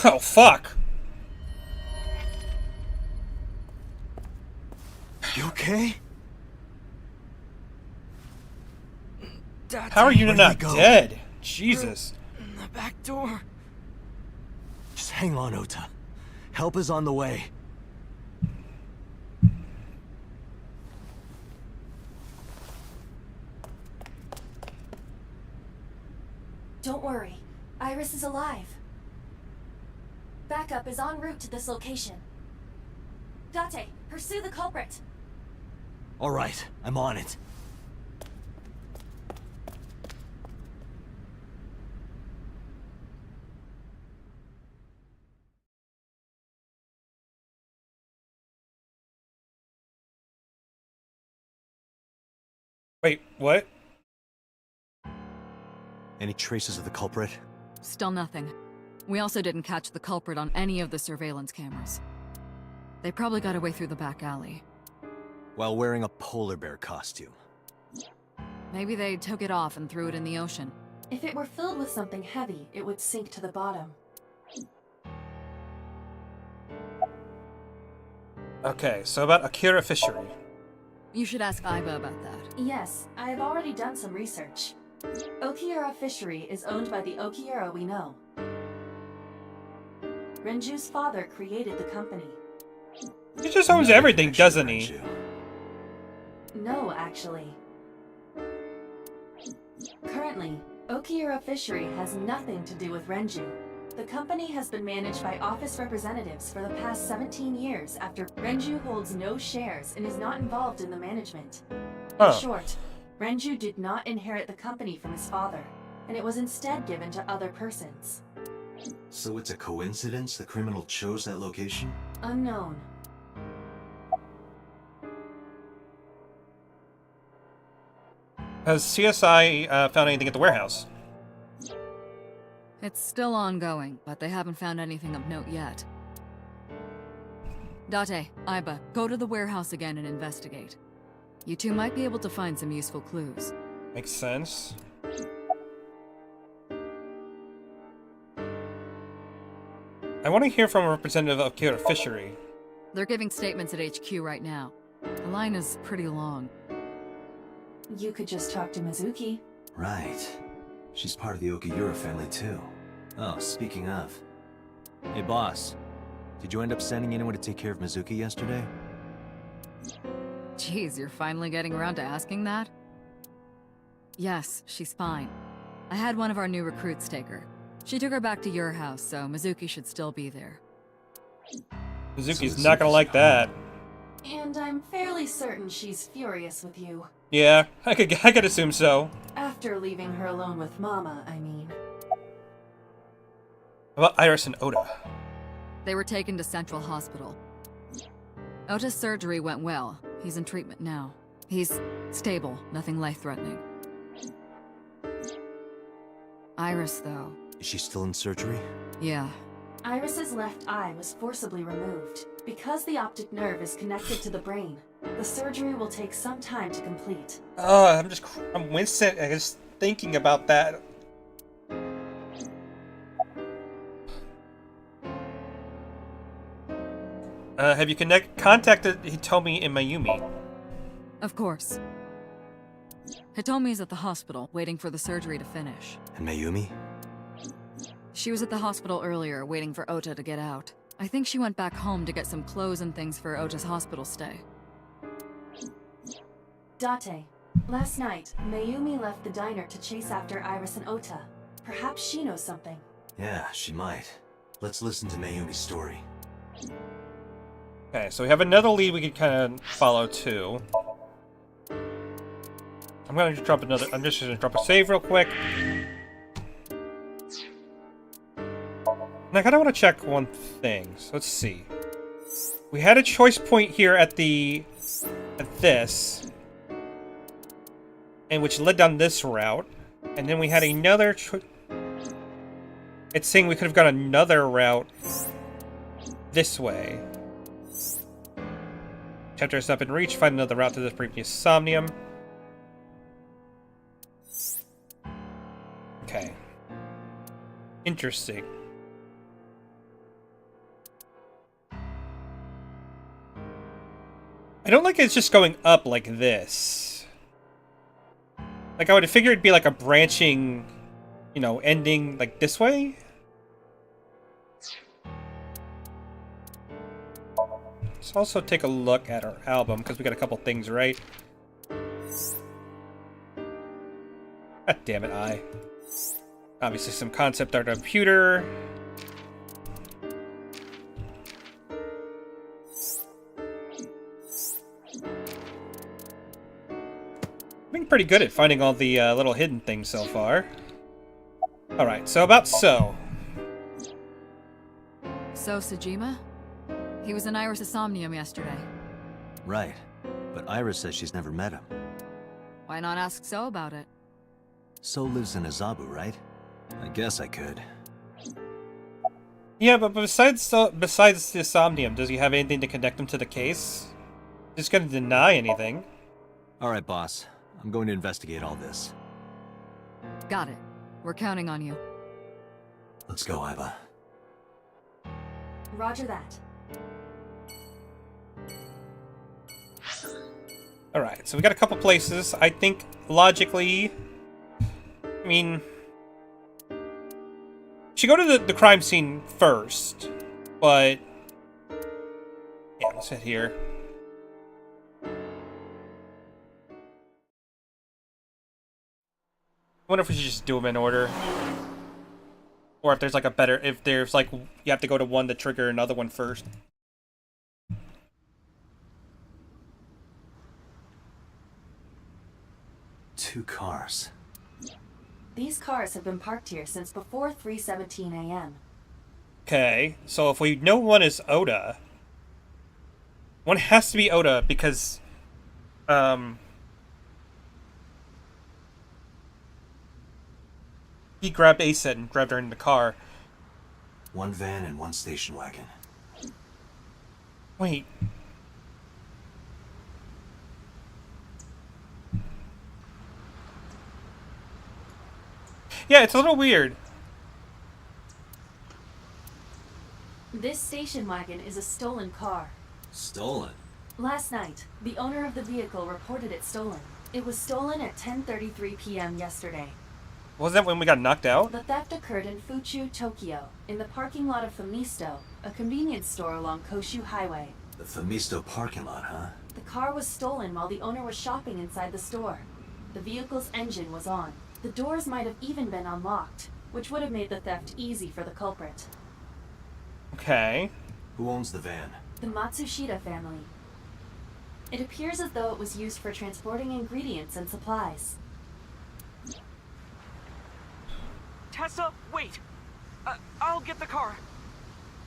Oh, fuck! You okay? How are you Where did not we go? dead? Jesus. The back door. Just hang on, Ota. Help is on the way. Don't worry. Iris is alive. Backup is en route to this location. Date, pursue the culprit. All right, I'm on it. Wait, what? Any traces of the culprit? Still nothing. We also didn't catch the culprit on any of the surveillance cameras. They probably got away through the back alley. While wearing a polar bear costume. Maybe they took it off and threw it in the ocean. If it were filled with something heavy, it would sink to the bottom. Okay, so about Akira Fishery. You should ask Iba about that. Yes, I have already done some research. Okiura Fishery is owned by the Okiura we know. Renju's father created the company. He just owns everything, doesn't he? No, actually. Currently, Okiura Fishery has nothing to do with Renju. The company has been managed by office representatives for the past 17 years after Renju holds no shares and is not involved in the management. In short, Renju did not inherit the company from his father, and it was instead given to other persons. So it's a coincidence the criminal chose that location? Unknown. Has CSI found anything at the warehouse? It's still ongoing, but they haven't found anything of note yet. Date, Iba, go to the warehouse again and investigate. You two might be able to find some useful clues. Makes sense. I want to hear from a representative of Akira Fishery. They're giving statements at HQ right now. The line is pretty long. You could just talk to Mizuki. Right. She's part of the Okiura family too. Oh, speaking of. Hey boss, did you end up sending anyone to take care of Mizuki yesterday? Jeez, you're finally getting around to asking that? Yes, she's fine. I had one of our new recruits take her. She took her back to your house, so Mizuki should still be there. Mizuki's not gonna like that. And I'm fairly certain she's furious with you. Yeah, I could assume so. After leaving her alone with Mama, I mean. How about Iris and Oda? They were taken to Central Hospital. Ota's surgery went well. He's in treatment now. He's stable, nothing life-threatening. Iris, though. Is she still in surgery? Yeah. Iris's left eye was forcibly removed. Because the optic nerve is connected to the brain, the surgery will take some time to complete. I'm wincing, I guess, thinking about that. Have you contacted Hitomi and Mayumi? Of course. Hitomi's at the hospital, waiting for the surgery to finish. And Mayumi? She was at the hospital earlier, waiting for Ota to get out. I think she went back home to get some clothes and things for Ota's hospital stay. Date, last night, Mayumi left the diner to chase after Iris and Ota. Perhaps she knows something. Yeah, she might. Let's listen to Mayumi's story. Okay, so we have another lead we could kind of follow too. I'm just gonna drop a save real quick. And I kinda wanna check one thing. So let's see. We had a choice point here at this. And which led down this route. And then we had another it's saying we could have gone another route this way. Chapter has not been reached. Find another route to the previous Somnium. Okay. Interesting. I don't like it's just going up like this. Like, I would have figured it'd be like a branching, you know, ending like this way. Let's also take a look at our album, because we got a couple things right. God damn it, I. Obviously some concept art on computer. Being pretty good at finding all the little hidden things so far. Alright, so about So. So, Sejima? He was in Iris' Somnium yesterday. Right. But Iris says she's never met him. Why not ask So about it? So lives in Azabu, right? I guess I could. Yeah, but besides the Somnium, does he have anything to connect him to the case? Just gonna deny anything. Alright, boss. I'm going to investigate all this. Got it. We're counting on you. Let's go, Iva. Roger that. Alright, so we got a couple places. I think, logically... I mean... should go to the crime scene first, but... yeah, let's head here. I wonder if we should just do them in order. Or if there's like a better... if there's like... you have to go to one to trigger another one first. Two cars. These cars have been parked here since before 3:17 a.m. Okay, so if we know one is Oda... one has to be Oda because... he grabbed Aset and grabbed her in the car. One van and one station wagon. Wait. Yeah, it's a little weird. This station wagon is a stolen car. Stolen? Last night, the owner of the vehicle reported it stolen. It was stolen at 10:33 p.m. yesterday. Wasn't that when we got knocked out? The theft occurred in Fuchu, Tokyo, in the parking lot of Famisto, a convenience store along Koshu Highway. The Famisto parking lot, huh? The car was stolen while the owner was shopping inside the store. The vehicle's engine was on. The doors might have even been unlocked, which would have made the theft easy for the culprit. Okay. Who owns the van? The Matsushita family. It appears as though it was used for transporting ingredients and supplies. Tessa, wait! I'll get the car.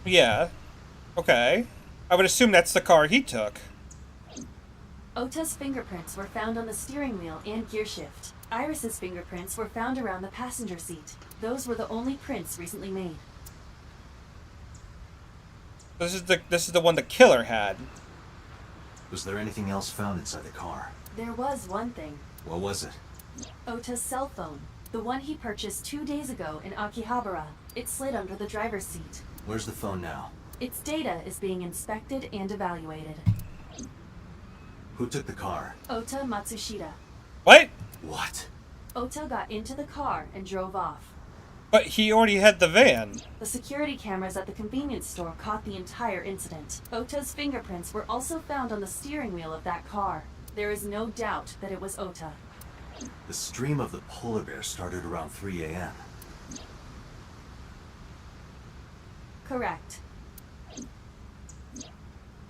Yeah. Okay. I would assume that's the car he took. Ota's fingerprints were found on the steering wheel and gearshift. Iris's fingerprints were found around the passenger seat. Those were the only prints recently made. This is the one the killer had. Was there anything else found inside the car? There was one thing. What was it? Ota's cell phone. The one he purchased 2 days ago in Akihabara. It slid under the driver's seat. Where's the phone now? Its data is being inspected and evaluated. Who took the car? Ota Matsushita. What? What? Ota got into the car and drove off. But he already had the van. The security cameras at the convenience store caught the entire incident. Ota's fingerprints were also found on the steering wheel of that car. There is no doubt that it was Ota. The stream of the polar bear started around 3 a.m. Correct.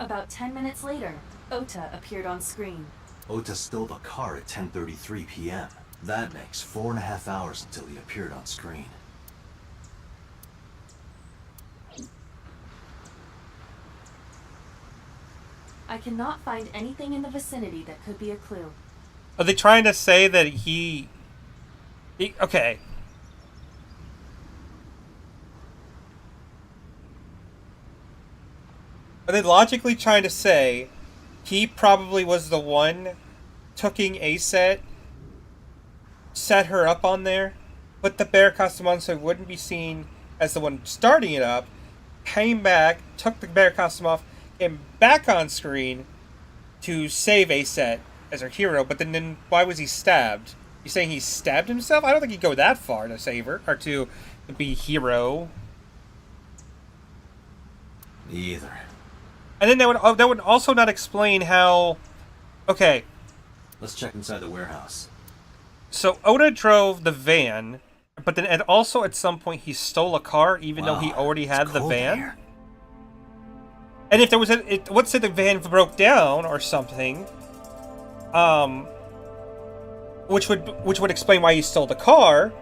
About 10 minutes later, Ota appeared on screen. Ota stole the car at 10:33 p.m. That makes 4.5 hours until he appeared on screen. I cannot find anything in the vicinity that could be a clue. Are they trying to say that he okay. Are they logically trying to say he probably was the one taking Aset, set her up on there, put the bear costume on so it wouldn't be seen as the one starting it up, came back, took the bear costume off, came back on screen to save Aset as her hero, but then why was he stabbed? You saying he stabbed himself? I don't think he'd go that far to save her, or to be hero. Me either. And then that would also not explain how... Okay. Let's check inside the warehouse. So Oda drove the van, but then also at some point he stole a car, even though he already had the van. And if there was let's say the van broke down or something, which would explain why he stole the car,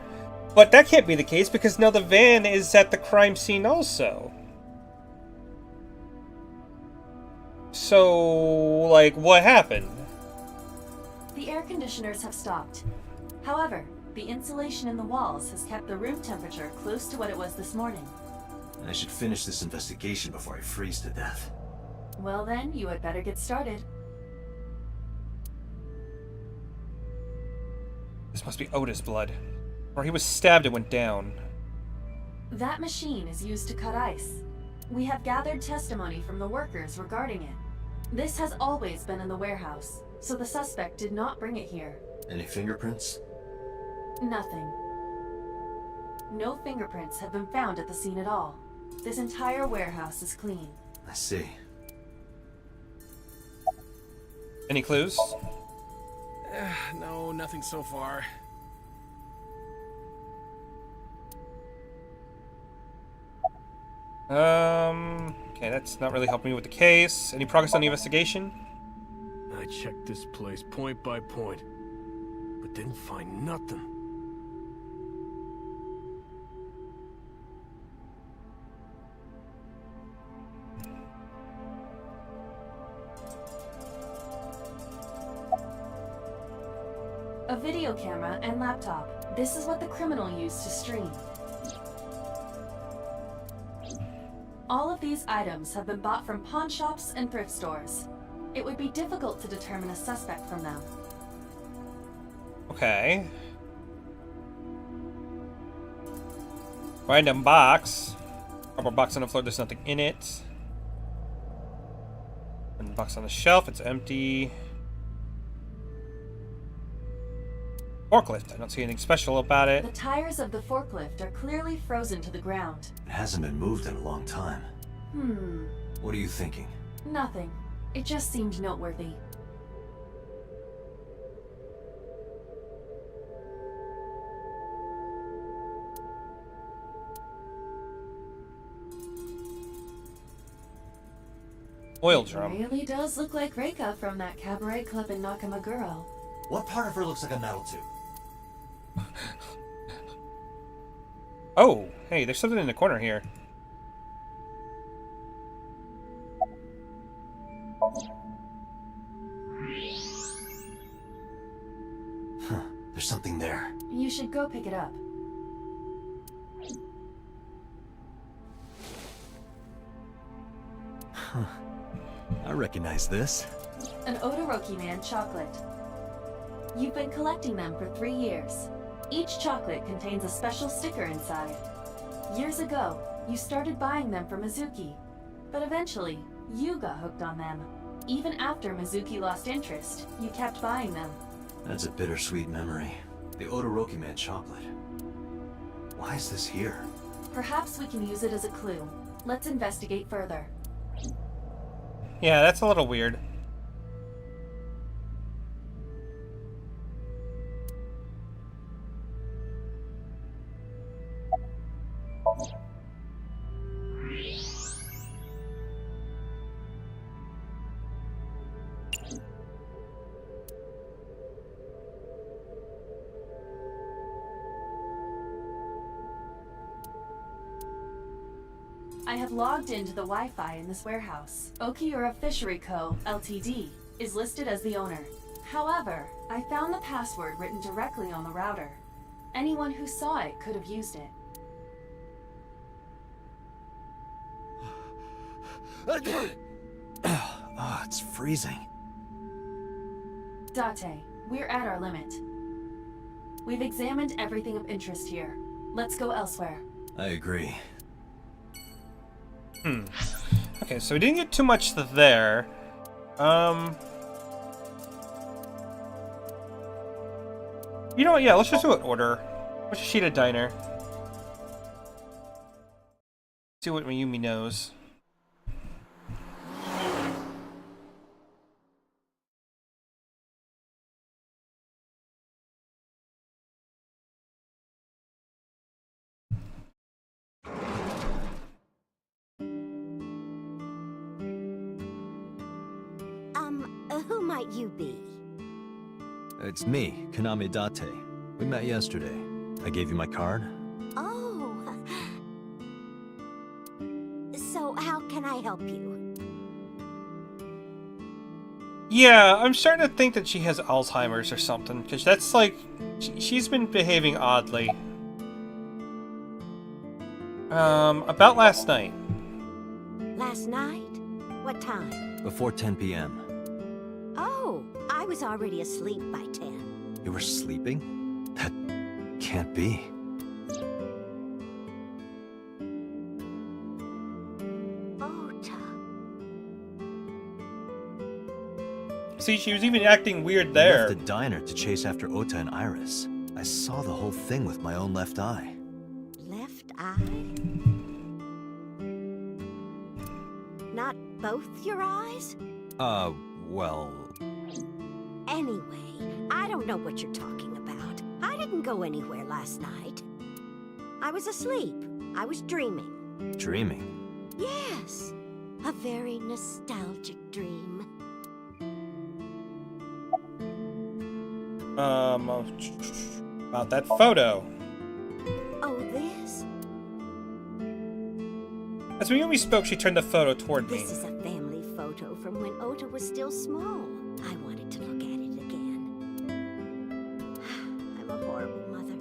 but that can't be the case because now the van is at the crime scene also. So, like, what happened? The air conditioners have stopped. However, the insulation in the walls has kept the room temperature close to what it was this morning. I should finish this investigation before I freeze to death. Well then, you had better get started. This must be Oda's blood. Or he was stabbed and went down. That machine is used to cut ice. We have gathered testimony from the workers regarding it. This has always been in the warehouse, so the suspect did not bring it here. Any fingerprints? Nothing. No fingerprints have been found at the scene at all. This entire warehouse is clean. I see. Any clues? No, nothing so far. Okay, that's not really helping me with the case. Any progress on the investigation? I checked this place point by point, but didn't find nothing. A video camera and laptop. This is what the criminal used to stream. All of these items have been bought from pawn shops and thrift stores. It would be difficult to determine a suspect from them. Okay. Random box. Cardboard box on the floor, there's nothing in it. And box on the shelf, it's empty. Forklift, I don't see anything special about it. The tires of the forklift are clearly frozen to the ground. It hasn't been moved in a long time. What are you thinking? Nothing. It just seemed noteworthy. Oil drum. It really does look like Reika from that cabaret club in Nakamaguro. What part of her looks like a metal tube? Oh, hey, there's something in the corner here. Huh, there's something there. You should go pick it up. Huh. I recognize this. An Odoroki Man chocolate. You've been collecting them for 3 years. Each chocolate contains a special sticker inside. Years ago, you started buying them for Mizuki, but eventually, you got hooked on them. Even after Mizuki lost interest, you kept buying them. That's a bittersweet memory. The Odoroki Man chocolate. Why is this here? Perhaps we can use it as a clue. Let's investigate further. Yeah, that's a little weird. I have logged into the Wi-Fi in this warehouse. Okiura Fishery Co., Ltd. is listed as the owner. However, I found the password written directly on the router. Anyone who saw it could have used it. Oh, it's freezing. Date, we're at our limit. We've examined everything of interest here. Let's go elsewhere. I agree. Okay, so we didn't get too much there. You know what? Yeah, let's just do an order. Yoshida Diner. See what Mayumi knows. Who might you be? It's me, Kaname Date. We met yesterday. I gave you my card. Oh. So how can I help you? Yeah, I'm starting to think that she has Alzheimer's or something, because that's like... She's been behaving oddly. About last night. Last night? What time? Before 10 p.m. Oh, I was already asleep by 10. You were sleeping? That can't be. Ota. See, she was even acting weird I there. left the diner to chase after Ota and Iris. I saw the whole thing with my own left eye. Left eye? Not both your eyes? Well... Anyway, I don't know what you're talking about. I didn't go anywhere last night. I was asleep. I was dreaming. Dreaming? Yes, a very nostalgic dream. About that photo. Oh, this? As Mayumi spoke, she turned the photo toward me. This is a family photo from when Ota was still small. I wanted to look at it again. I'm a horrible mother.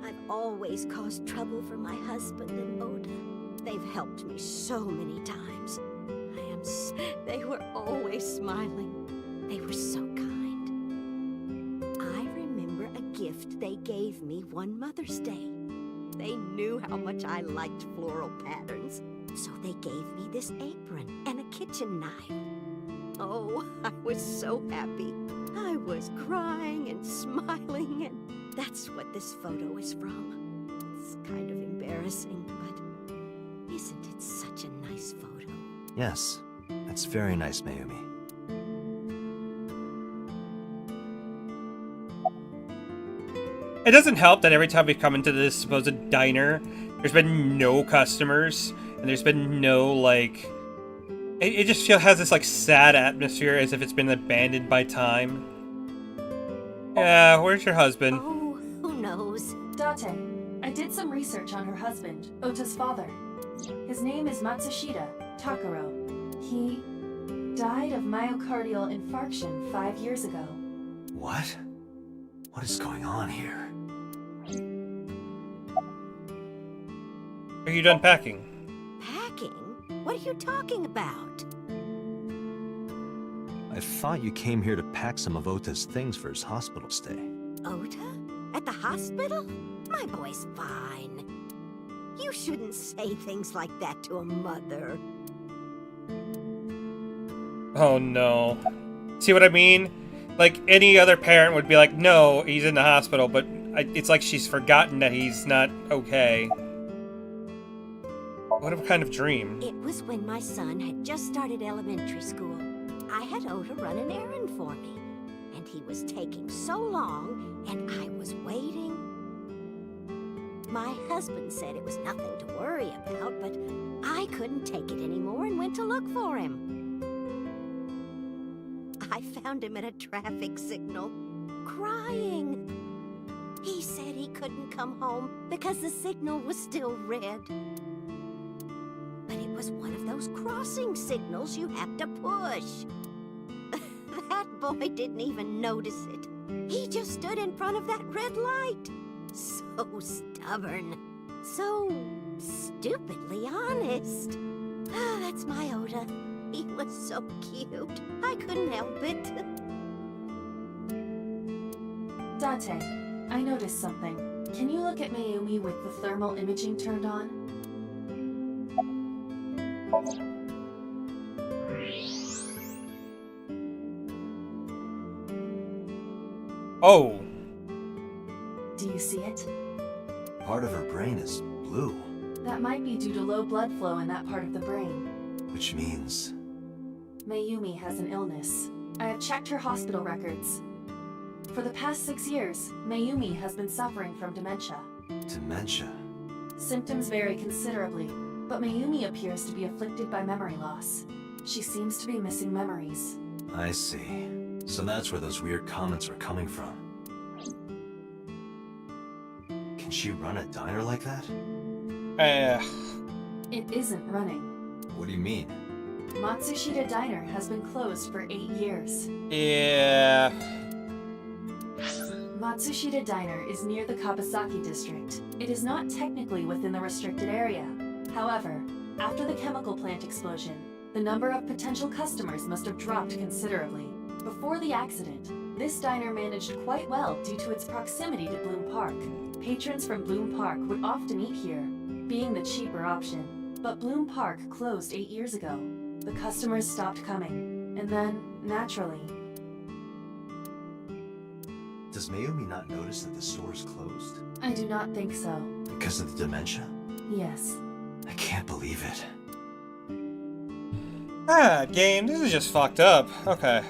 I've always caused trouble for my husband and Ota. They've helped me so many times. They were always smiling. They were so kind. I remember a gift they gave me one Mother's Day. They knew how much I liked floral patterns, so they gave me this apron and a kitchen knife. Oh, I was so happy. I was crying and smiling, and that's what this photo is from. It's kind of embarrassing, but isn't it such a nice photo? Yes. That's very nice, Mayumi. It doesn't help that every time we come into this supposed diner, there's been no customers, and there's been no, like... It just has this, like, sad atmosphere, as if it's been abandoned by time. Yeah, where's your husband? Oh, who knows? Date, I did some research on her husband, Ota's father. His name is Matsushita Takaro. He died of myocardial infarction 5 years ago. What? What is going on here? Are you done packing? Packing? What are you talking about? I thought you came here to pack some of Ota's things for his hospital stay. Ota? At the hospital? My boy's fine. You shouldn't say things like that to a mother. Oh no. See what I mean? Like, any other parent would be like, no, he's in the hospital, but it's like she's forgotten that he's not okay. What kind of dream? It was when my son had just started elementary school. I had Ota run an errand for me, and he was taking so long, and I was waiting. My husband said it was nothing to worry about, but I couldn't take it anymore and went to look for him. I found him at a traffic signal, crying. He said he couldn't come home because the signal was still red. But it was one of those crossing signals you have to push. That boy didn't even notice it. He just stood in front of that red light. So stubborn. So stupidly honest. That's my Ota. He was so cute. I couldn't help it. Date, I noticed something. Can you look at Mayumi with the thermal imaging turned on? Oh. Do you see it? Part of her brain is blue, That might be due to low blood flow in that part of the brain. which means... Mayumi has an illness. I have checked her hospital records. For the past 6 years, Mayumi has been suffering from dementia. dementia. Symptoms vary considerably, but Mayumi appears to be afflicted by memory loss. She seems to be missing memories. I see. So that's where those weird comments were coming from. Can she run a diner like that? It isn't running. What do you mean? Matsushita Diner has been closed for 8 years. Yeah. Matsushita Diner is near the Kabasaki district. It is not technically within the restricted area. However, after the chemical plant explosion, the number of potential customers must have dropped considerably. Before the accident, this diner managed quite well due to its proximity to Bloom Park. Patrons from Bloom Park would often eat here, being the cheaper option. But Bloom Park closed 8 years ago. The customers stopped coming, and then, naturally... Does Mayumi not notice that the store is closed? I do not think so. Because of the dementia? Yes. I can't believe it. Game, this is just fucked up. Okay.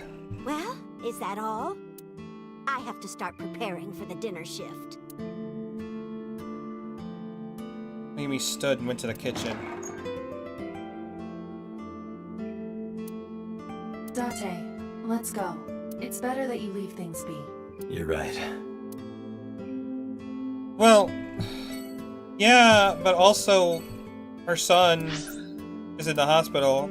Well, is that all? I have to start preparing for the dinner shift. Mayumi stood and went to the kitchen. Date, let's go. It's better that you leave things be. You're right. Well, yeah, but also her son is in the hospital.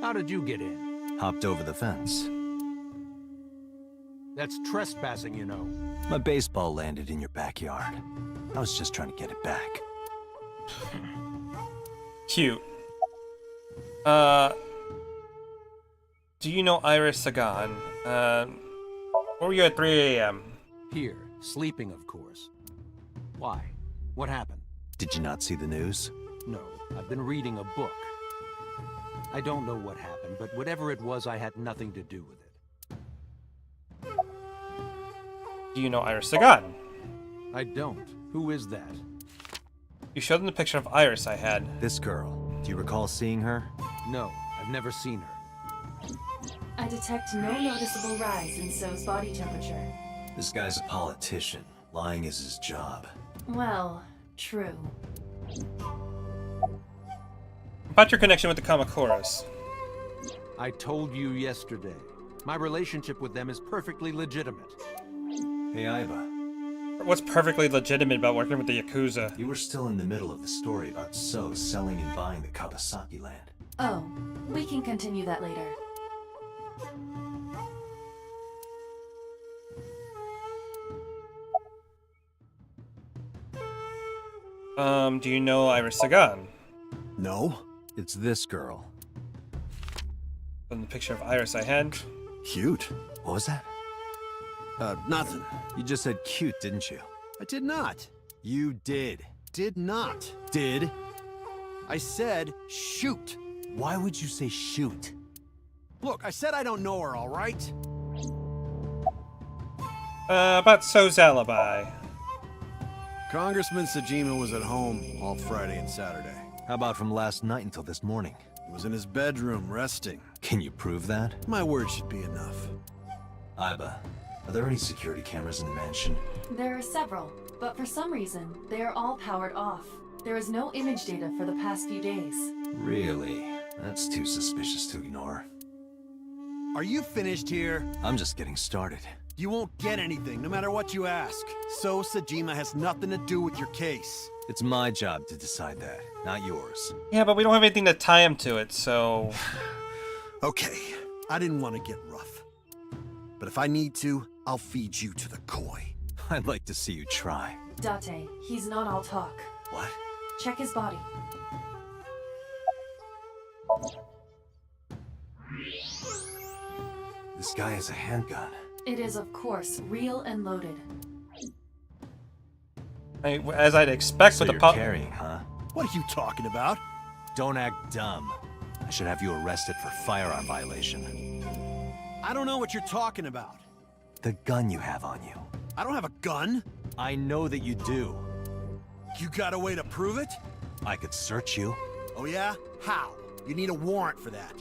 How did you get in? Hopped over the fence. That's trespassing, you know. My baseball landed in your backyard. I was just trying to get it back. Cute. Do you know Iris Sagan? Where were you at 3 a.m.? Here, sleeping, of course. Why? What happened? Did you not see the news? No, I've been reading a book. I don't know what happened, but whatever it was, I had nothing to do with it. Do you know Iris Sagan? I don't. Who is that? You showed them the picture of Iris I had. This girl. Do you recall seeing her? No, I've never seen her. I detect no noticeable rise in So's body temperature. This guy's a politician. Lying is his job. Well, true. About your connection with the Kamakuras. I told you yesterday. My relationship with them is perfectly legitimate. Hey, Aiba. What's perfectly legitimate about working with the Yakuza? You were still in the middle of the story about So selling and buying the Kabasaki land. Oh, we can continue that later. Do you know Iris Sagan? No, it's this girl. From the picture of Iris I had? Cute. What was that? Nothing. You just said cute, didn't you? I did not. You did. Did not. Did? I said shoot. Why would you say shoot? Look, I said I don't know her, all right? About So's alibi. Congressman Sajima was at home all Friday and Saturday. How about from last night until this morning? He was in his bedroom, resting. Can you prove that? My word should be enough. Aiba, are there any security cameras in the mansion? There are several, but for some reason, they are all powered off. There is no image data for the past few days. Really? That's too suspicious to ignore. Are you finished here? I'm just getting started. You won't get anything, no matter what you ask. So Sajima has nothing to do with your case. It's my job to decide that, not yours. Yeah, but we don't have anything to tie him to it, so... Okay, I didn't want to get rough. But if I need to, I'll feed you to the koi. I'd like to see you try. Date, he's not all talk. What? Check his body. This guy has a handgun. It is, of course, real and loaded. As I'd expect So with you're the carrying, huh? What are you talking about? Don't act dumb. I should have you arrested for firearm violation. I don't know what you're talking about. The gun you have on you. I don't have a gun. I know that you do. You got a way to prove it? I could search you. Oh yeah? How? You need a warrant for that.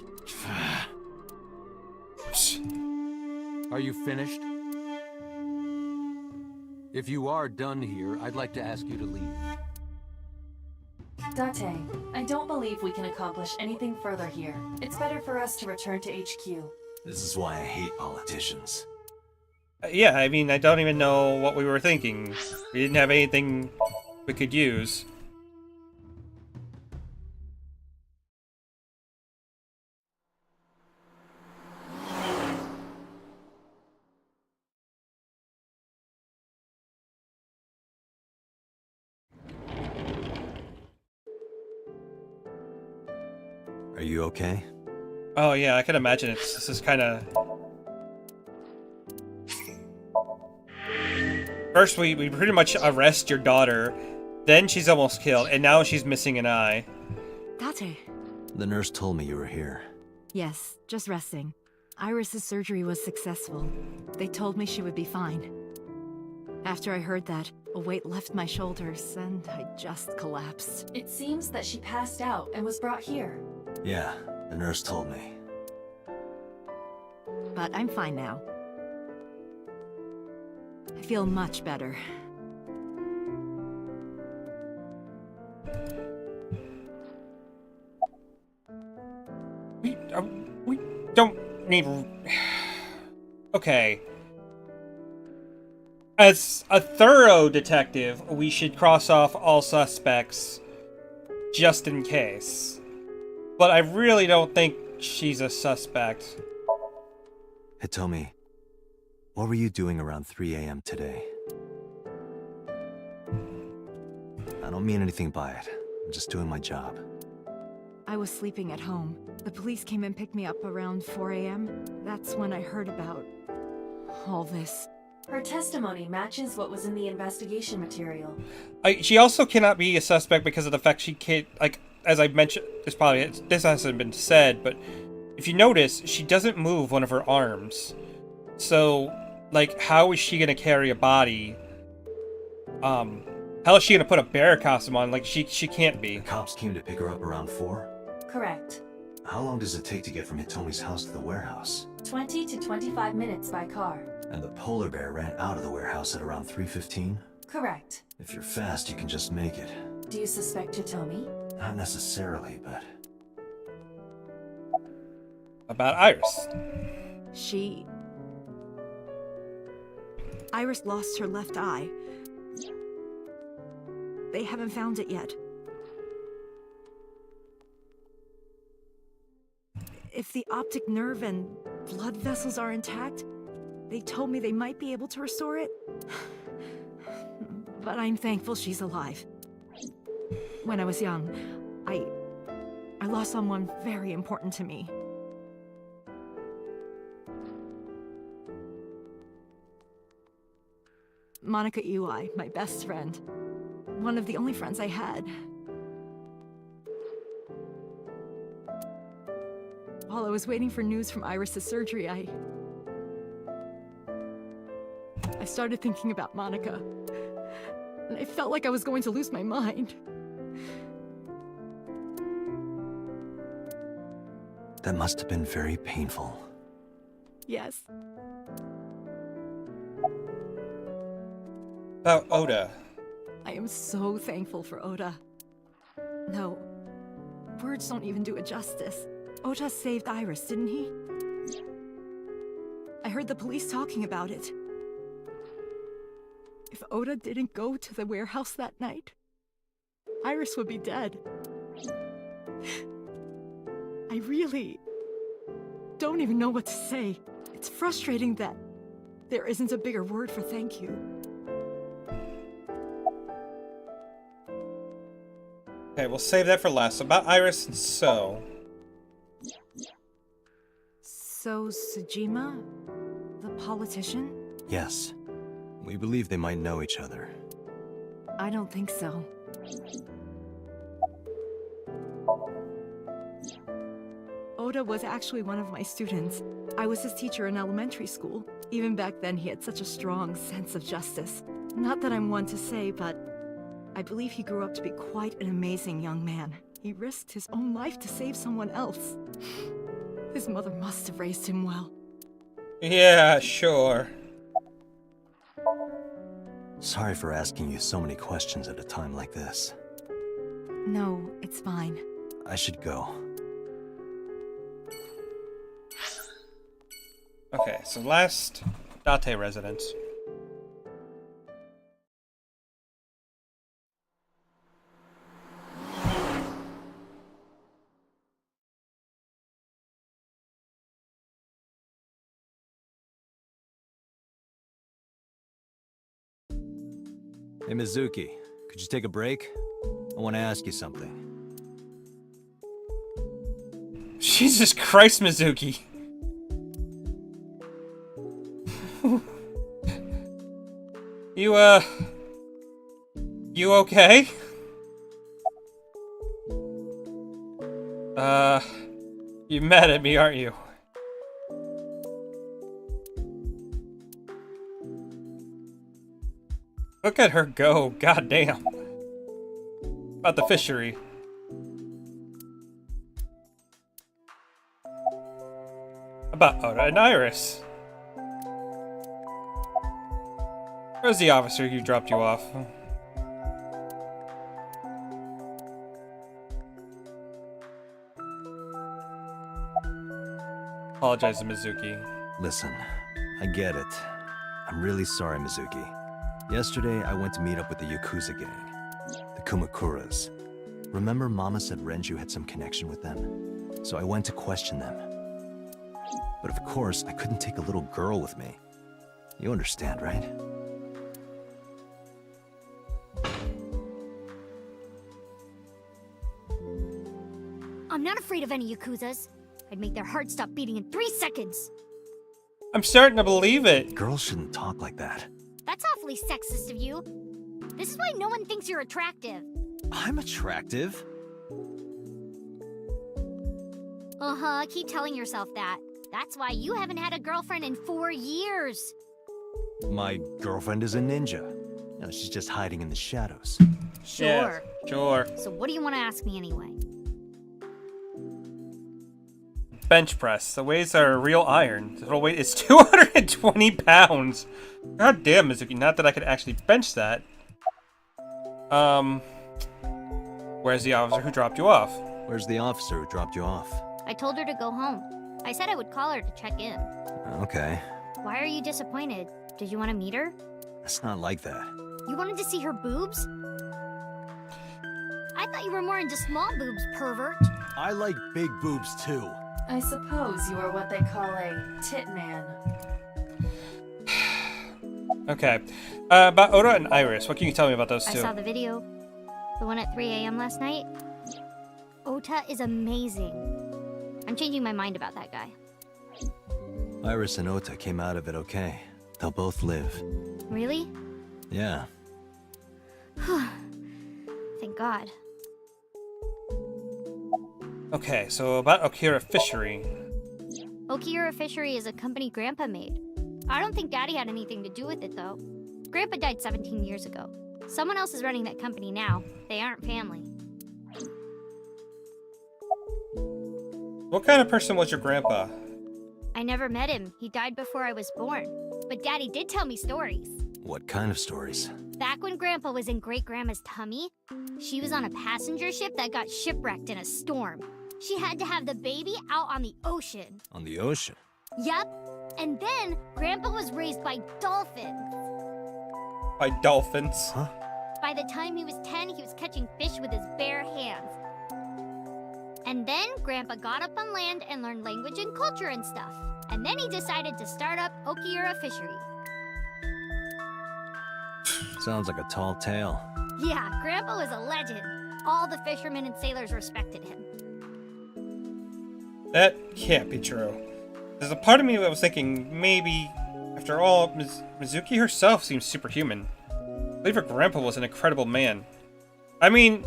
Are you finished? If you are done here, I'd like to ask you to leave. Date, I don't believe we can accomplish anything further here. It's better for us to return to HQ. This is why I hate politicians. Yeah, I mean, I don't even know what we were thinking. We didn't have anything we could use. Are you okay? Oh yeah, I can imagine this is kind of... First, we pretty much arrest your daughter, then she's almost killed, and now she's missing an eye. Date. The nurse told me you were here. Yes, just resting. Iris's surgery was successful. They told me she would be fine. After I heard that, a weight left my shoulders, and I just collapsed. It seems that she passed out and was brought here. Yeah, the nurse told me. But I'm fine now. I feel much better. We don't need... Okay. As a thorough detective, we should cross off all suspects just in case. But I really don't think she's a suspect. Hitomi, what were you doing around 3 a.m. today? I don't mean anything by it. I'm just doing my job. I was sleeping at home. The police came and picked me up around 4 a.m. That's when I heard about all this. Her testimony matches what was in the investigation material. She also cannot be a suspect because of the fact she can't, like, as I mentioned, this hasn't been said, but if you notice, she doesn't move one of her arms. So, like, how is she gonna carry a body? How is she gonna put a bear costume on? Like, she can't be. The cops came to pick her up around 4? Correct. How long does it take to get from Hitomi's house to the warehouse? 20 to 25 minutes by car. And the polar bear ran out of the warehouse at around 3:15? Correct. If you're fast, you can just make it. Do you suspect Hitomi? Not necessarily, but... About Iris. Iris lost her left eye. They haven't found it yet. If the optic nerve and blood vessels are intact, they told me they might be able to restore it. But I'm thankful she's alive. When I was young, I lost someone very important to me. Monica Iwai, my best friend. One of the only friends I had. While I was waiting for news from Iris's surgery, I started thinking about Monica. And I felt like I was going to lose my mind. That must have been very painful. Yes. About Oda. I am so thankful for Oda. No, words don't even do it justice. Oda saved Iris, didn't he? I heard the police talking about it. If Oda didn't go to the warehouse that night, Iris would be dead. I really don't even know what to say. It's frustrating that there isn't a bigger word for thank you. Okay, we'll save that for last. About Iris and So. So, Sejima? The politician? Yes. We believe they might know each other. I don't think so. Oda was actually one of my students. I was his teacher in elementary school. Even back then, he had such a strong sense of justice. Not that I'm one to say, but I believe he grew up to be quite an amazing young man. He risked his own life to save someone else. His mother must have raised him well. Yeah, sure. Sorry for asking you so many questions at a time like this. No, it's fine. I should go. Okay, so last Date residence. Hey, Mizuki, could you take a break? I want to ask you something. Jesus Christ, Mizuki. You okay? You mad at me, aren't you? Look at her go, goddamn. About the fishery. About Oda and Iris. Where's the officer who dropped you off? Apologize to Mizuki. Listen, I get it. I'm really sorry, Mizuki. Yesterday, I went to meet up with the Yakuza gang, the Kumakuras. Remember Mama said Renju had some connection with them? So I went to question them. But of course, I couldn't take a little girl with me. You understand, right? I'm not afraid of any Yakuzas. I'd make their hearts stop beating in 3 seconds. I'm starting to believe it. Girls shouldn't talk like that. That's awfully sexist of you. This is why no one thinks you're attractive. I'm attractive. Uh-huh, keep telling yourself that. That's why you haven't had a girlfriend in 4 years. My girlfriend is a ninja. No, she's just hiding in the shadows. Sure. Yeah, sure. So what do you want to ask me anyway? Bench press. The weights are real iron. The total weight is 220 pounds. God damn, Mizuki. Not that I could actually bench that. Where's the officer who dropped you off? Where's the officer who dropped you off? I told her to go home. I said I would call her to check in. Okay. Why are you disappointed? Did you want to meet her? It's not like that. You wanted to see her boobs? I thought you were more into small boobs, pervert. I like big boobs too. I suppose you are what they call a tit man. Okay. About Oda and Iris, what can you tell me about those I two? saw the video. The one at 3 a.m. last night. Ota is amazing. I'm changing my mind about that guy. Iris and Ota came out of it okay. They'll both live. Really? Yeah. Thank God. Okay, so about Okira Fishery. Okira Fishery is a company Grandpa made. I don't think Daddy had anything to do with it, though. Grandpa died 17 years ago. Someone else is running that company now. They aren't family. What kind of person was your grandpa? I never met him. He died before I was born. But Daddy did tell me stories. What kind of stories? Back when Grandpa was in Great-Grandma's tummy, she was on a passenger ship that got shipwrecked in a storm. She had to have the baby out on the ocean. On the ocean? Yep. And then Grandpa was raised by dolphins. By dolphins? Huh? By the time he was 10, he was catching fish with his bare hands. And then Grandpa got up on land and learned language and culture and stuff. And then he decided to start up Okira Fishery. Sounds like a tall tale. Yeah, Grandpa was a legend. All the fishermen and sailors respected him. That can't be true. There's a part of me that was thinking maybe After all, Mizuki herself seems superhuman. I believe her grandpa was an incredible man. I mean...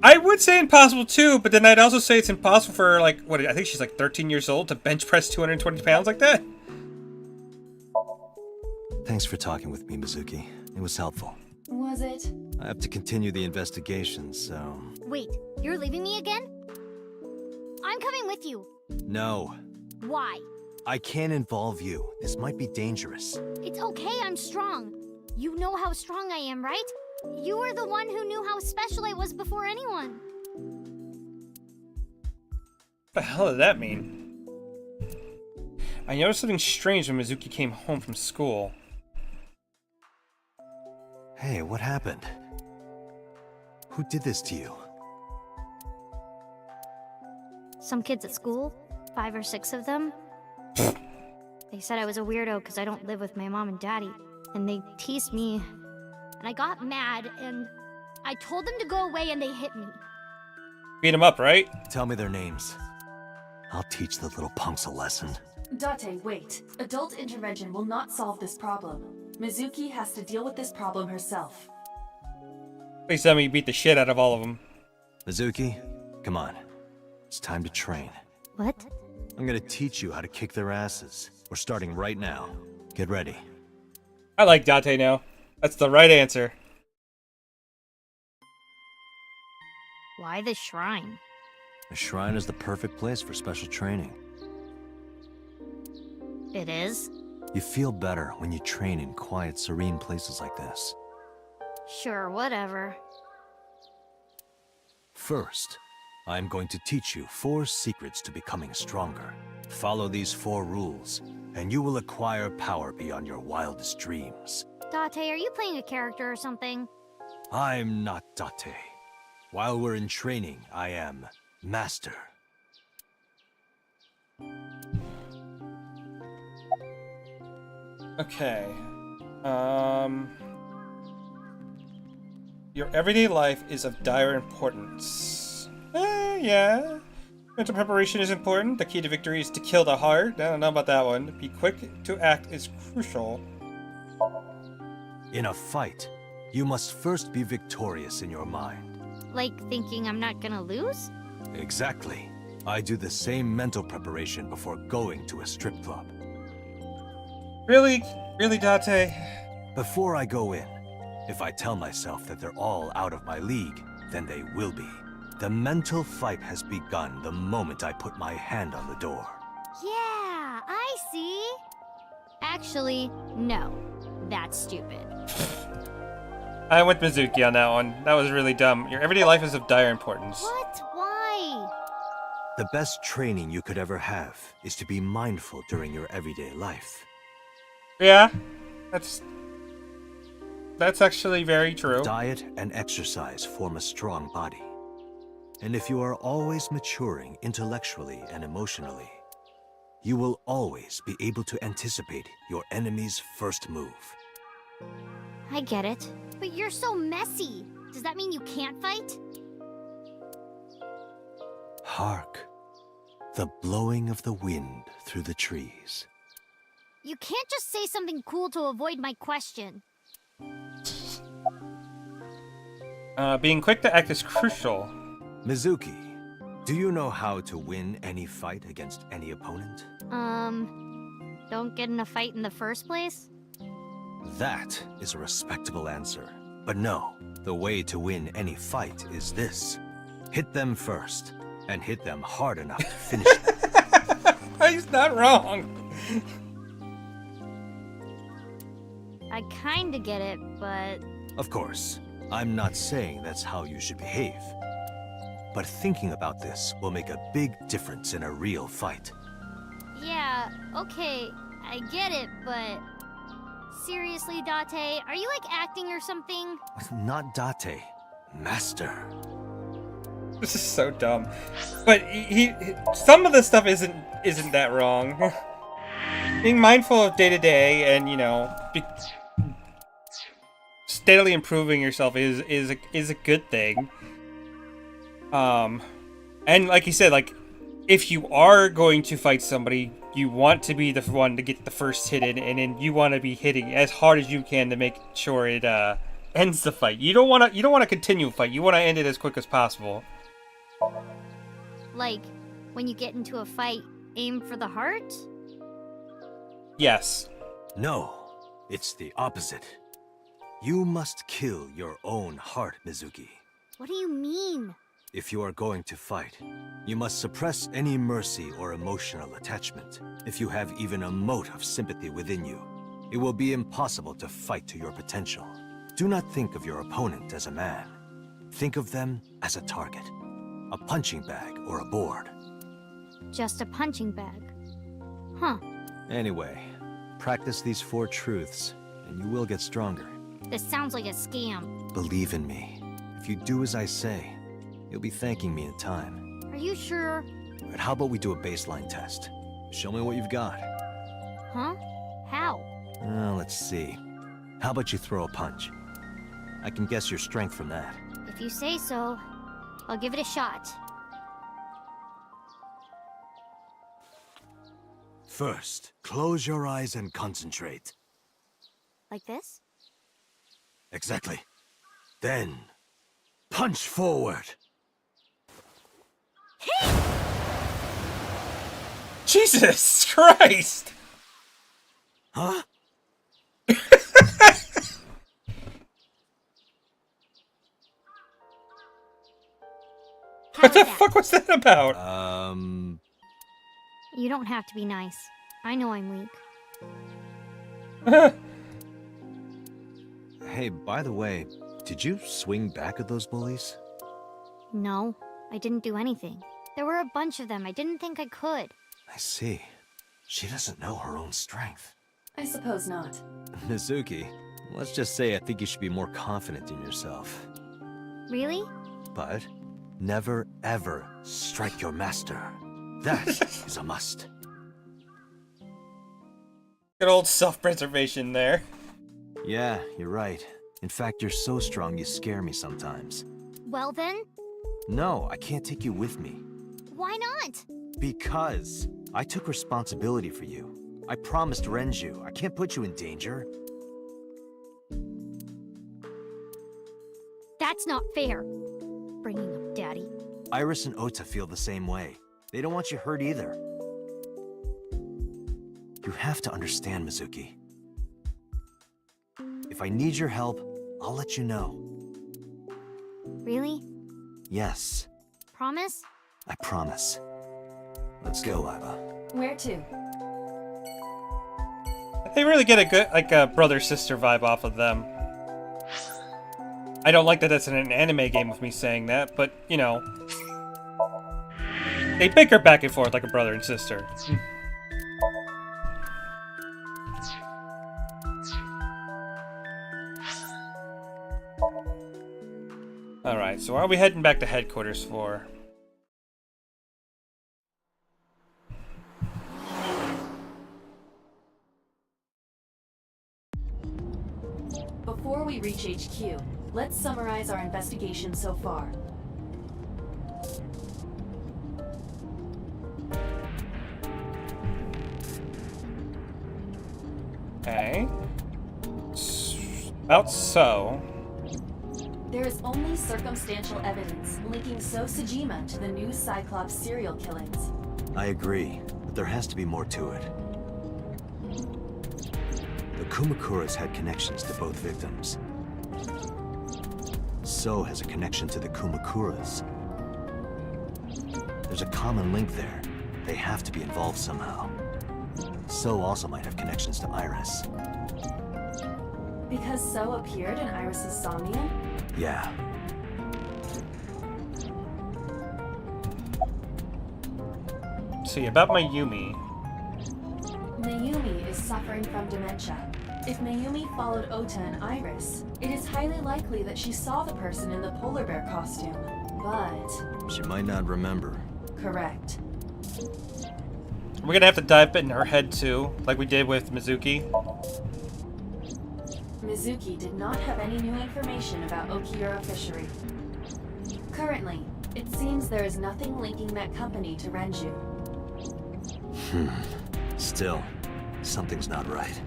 I would say impossible too, but then I'd also say it's impossible for, like, what, I think she's like 13 years old to bench press 220 pounds like that? Thanks for talking with me, Mizuki. It was helpful. Was it? I have to continue the investigation, so... Wait, you're leaving me again? I'm coming with you. No. Why? I can't involve you. This might be dangerous. It's okay, I'm strong. You know how strong I am, right? You were the one who knew how special I was before anyone. What the hell did that mean? I noticed something strange when Mizuki came home from school. Hey, what happened? Who did this to you? Some kids at school, 5 or 6 of them. They said I was a weirdo because I don't live with my mom and daddy. And they teased me. And I got mad, and I told them to go away, and they hit me. Beat him up, right? Tell me their names. I'll teach the little punks a lesson. Date, wait. Adult intervention will not solve this problem. Mizuki has to deal with this problem herself. Please tell me you beat the shit out of all of them. Mizuki, come on. It's time to train. What? I'm gonna teach you how to kick their asses. We're starting right now. Get ready. I like Date now. That's the right answer. Why the shrine? The shrine is the perfect place for special training. It is? You feel better when you train in quiet, serene places like this. Sure, whatever. First, I'm going to teach you 4 secrets to becoming stronger. Follow these 4 rules, and you will acquire power beyond your wildest dreams. Date, are you playing a character or something? I'm not Date. While we're in training, I am Master. Okay. Your everyday life is of dire importance. Yeah. Mental preparation is important. The key to victory is to kill the heart. I don't know about that one. Be quick to act is crucial. In a fight, you must first be victorious in your mind. Like thinking I'm not gonna lose? Exactly. I do the same mental preparation before going to a strip club. Really? Really, Date? Before I go in, if I tell myself that they're all out of my league, then they will be. The mental fight has begun the moment I put my hand on the door. Yeah, I see. Actually, no. That's stupid. I went Mizuki on that one. That was really dumb. Your everyday life is of dire importance. What? Why? The best training you could ever have is to be mindful during your everyday life. Yeah, that's actually very true. Diet and exercise form a strong body. And if you are always maturing intellectually and emotionally, you will always be able to anticipate your enemy's first move. I get it. But you're so messy. Does that mean you can't fight? Hark, the blowing of the wind through the trees. You can't just say something cool to avoid my question. Being quick to act is crucial. Mizuki, do you know how to win any fight against any opponent? Don't get in a fight in the first place? That is a respectable answer. But no, the way to win any fight is this. Hit them first, and hit them hard enough to finish them. He's not wrong. I kinda get it, but... Of course, I'm not saying that's how you should behave. But thinking about this will make a big difference in a real fight. Yeah, okay, I get it, but... Seriously, Date, are you like acting or something? Not Date, Master. This is so dumb. But he some of the stuff isn't that wrong. Being mindful of day to day and, you know, steadily improving yourself is a good thing. And like you said, like if you are going to fight somebody, you want to be the one to get the first hit in, and then you want to be hitting as hard as you can to make sure it ends the fight. You don't want to continue a fight. You want to end it as quick as possible. Like, when you get into a fight, aim for the heart? Yes. No, it's the opposite. You must kill your own heart, Mizuki. What do you mean? If you are going to fight, you must suppress any mercy or emotional attachment. If you have even a mote of sympathy within you, it will be impossible to fight to your potential. Do not think of your opponent as a man. Think of them as a target, a punching bag or a board. Just a punching bag. Huh. Anyway, practice these 4 truths, and you will get stronger. This sounds like a scam. Believe in me. If you do as I say, you'll be thanking me in time. Are you sure? But how about we do a baseline test? Show me what you've got. Huh? How? Let's see. How about you throw a punch? I can guess your strength from that. If you say so, I'll give it a shot. First, close your eyes and concentrate. Like this? Exactly. Then, punch forward. Jesus Christ! Huh? What the fuck was that about? You don't have to be nice. I know I'm weak. Hey, by the way, did you swing back at those bullies? No, I didn't do anything. There were a bunch of them. I didn't think I could. I see. She doesn't know her own strength. I suppose not. Mizuki, let's just say I think you should be more confident in yourself. Really? But never ever strike your master. That is a must. Good old self-preservation there. Yeah, you're right. In fact, you're so strong you scare me sometimes. Well then, No, I can't take you with me. why not? Because I took responsibility for you. I promised Renju. I can't put you in danger. That's not fair. Bringing up Daddy. Iris and Ota feel the same way. They don't want you hurt either. You have to understand, Mizuki. If I need your help, I'll let you know. Really? Yes, Promise? I promise. Let's go, Iva. Where to? They really get a good, like, a brother-sister vibe off of them. I don't like that that's in an anime game with me saying that, but, you know. They bicker back and forth like a brother and sister. Alright, so what are we heading back to headquarters for? Before we reach HQ, let's summarize our investigation so far. Okay. About so. There is only circumstantial evidence linking So Sajima to the new Cyclops serial killings. I agree, but there has to be more to it. The Kumakuras had connections to both victims. So has a connection to the Kumakuras. There's a common link there. They have to be involved somehow. So also might have connections to Iris. Because So appeared in Iris's Somnium? Yeah. See, about Mayumi. Mayumi is suffering from dementia. If Mayumi followed Ota and Iris, it is highly likely that she saw the person in the polar bear costume. But... She might not remember. correct. We're gonna have to dive in her head too, like we did with Mizuki. Mizuki did not have any new information about Okiura Fishery. Currently, It seems there is nothing linking that company to Renju. Still, something's not right.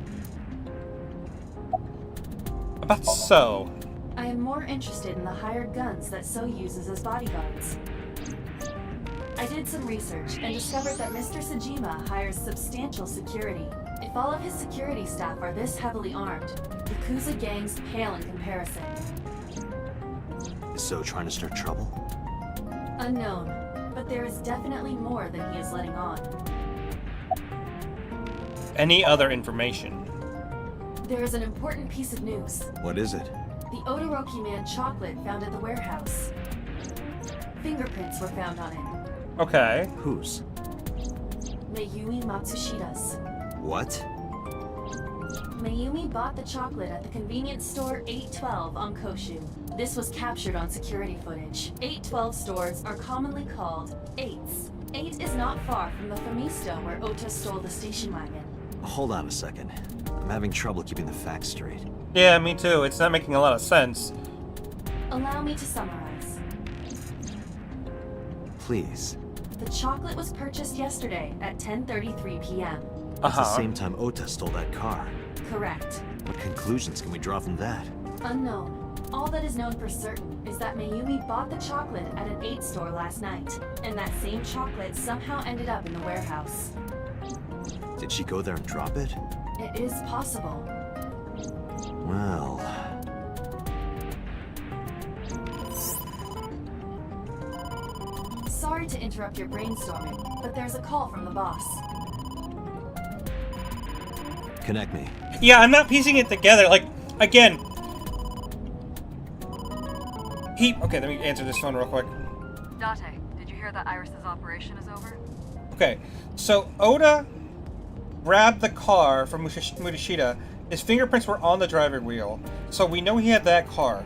About so. I am more interested in the hired guns that So uses as bodyguards. I did some research and discovered that Mr. Sejima hires substantial security. If all of his security staff are this heavily armed, Yakuza gangs pale in comparison. Is So trying to start trouble? Unknown, but there is definitely more than he is letting on. Any other information? There is an important piece of news. What is it? The Odoroki Man chocolate found at the warehouse. Fingerprints were found on it. Okay. Whose? Mayumi Matsushida's. What? Mayumi bought the chocolate at the convenience store 812 on Koshu. This was captured on security footage. 812 stores are commonly called 8s. 8 is not far from the Famisto where Ota stole the station wagon. Hold on a second. I'm having trouble keeping the facts straight. Yeah, me too. It's not making a lot of sense. Allow me to summarize. Please. The chocolate was purchased yesterday at 10:33 p.m. It's the same time Ota stole that car. Correct. What conclusions can we draw from that? Unknown. All that is known for certain is that Mayumi bought the chocolate at an 8 store last night, and that same chocolate somehow ended up in the warehouse. Did she go there and drop it? It is possible. Well... Sorry to interrupt your brainstorming, but there's a call from the boss. Connect me. Yeah, I'm not piecing it together. Like, again... Okay, let me answer this phone real quick. Date, did you hear that Iris's operation is over? Okay, so Oda grabbed the car from Murashida. His fingerprints were on the driver wheel, so we know he had that car.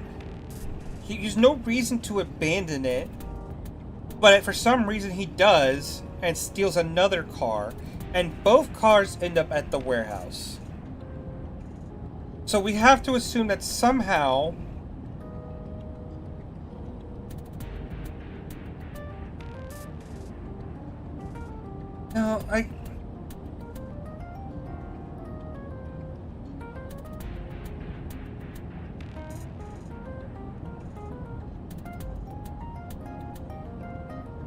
There's no reason to abandon it, but for some reason he does, and steals another car, and both cars end up at the warehouse. So we have to assume that somehow... No,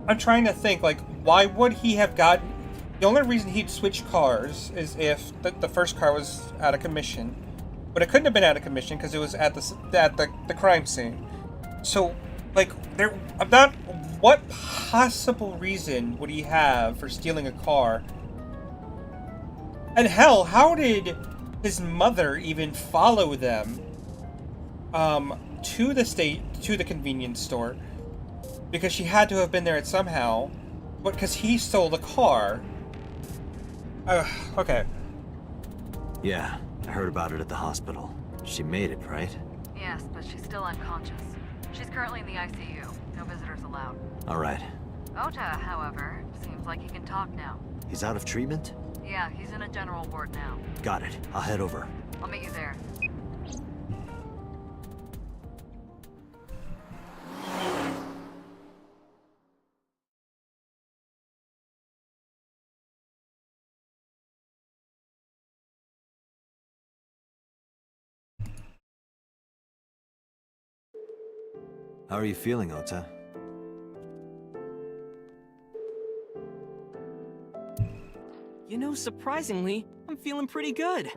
I'm trying to think, like, why would he have gotten... The only reason he'd switch cars is if the first car was out of commission. But it couldn't have been out of commission because it was at the crime scene. So, like, what possible reason would he have for stealing a car? And hell, how did his mother even follow them to the convenience store? Because she had to have been there somehow, but because he stole the car. Okay. Yeah, I heard about it at the hospital. She made it, right? Yes, but she's still unconscious. She's currently in the ICU. No visitors allowed. All right. Ota, however, seems like he can talk now. He's out of treatment? Yeah, he's in a general ward now. Got it. I'll head over. I'll meet you there. How are you feeling, Ota? You know, surprisingly, I'm feeling pretty good.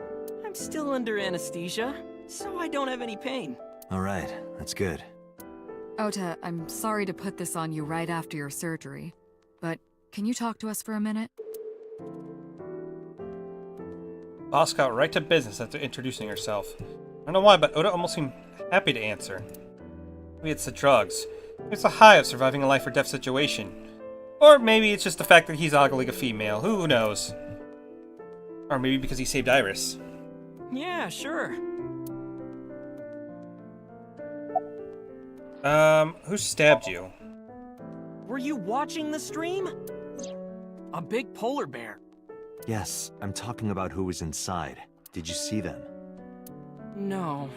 I'm still under anesthesia, so I don't have any pain. All right, that's good. Ota, I'm sorry to put this on you right after your surgery, but can you talk to us for a minute? Boss got right to business after introducing herself. I don't know why, but Oda almost seemed happy to answer. Maybe it's the drugs. Maybe it's the high of surviving a life or death situation. Or maybe it's just the fact that he's ogling a female. Who knows? Or maybe because he saved Iris. Yeah, sure. Who stabbed you? Were you watching the stream? A big polar bear. Yes, I'm talking about who was inside. Did you see them? No.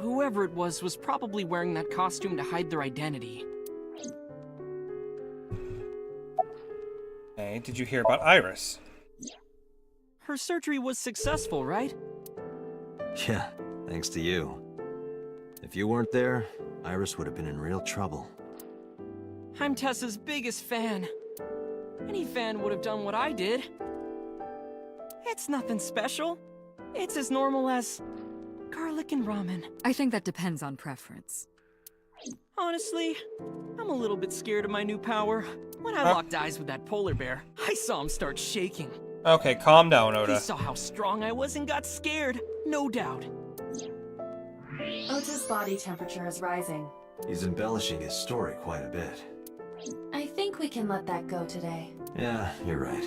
Whoever it was probably wearing that costume to hide their identity. Okay, did you hear about Iris? Her surgery was successful, right? Yeah, thanks to you. If you weren't there, Iris would have been in real trouble. I'm Tessa's biggest fan. Any fan would have done what I did. It's nothing special. It's as normal as garlic and ramen. I think that depends on preference. Honestly, I'm a little bit scared of my new power. When I locked eyes with that polar bear, I saw him start shaking. Okay, calm down, He Oda. saw how strong I was and got scared, no doubt. Ota's body temperature is rising. He's embellishing his story quite a bit. I think we can let that go today. Yeah, you're right.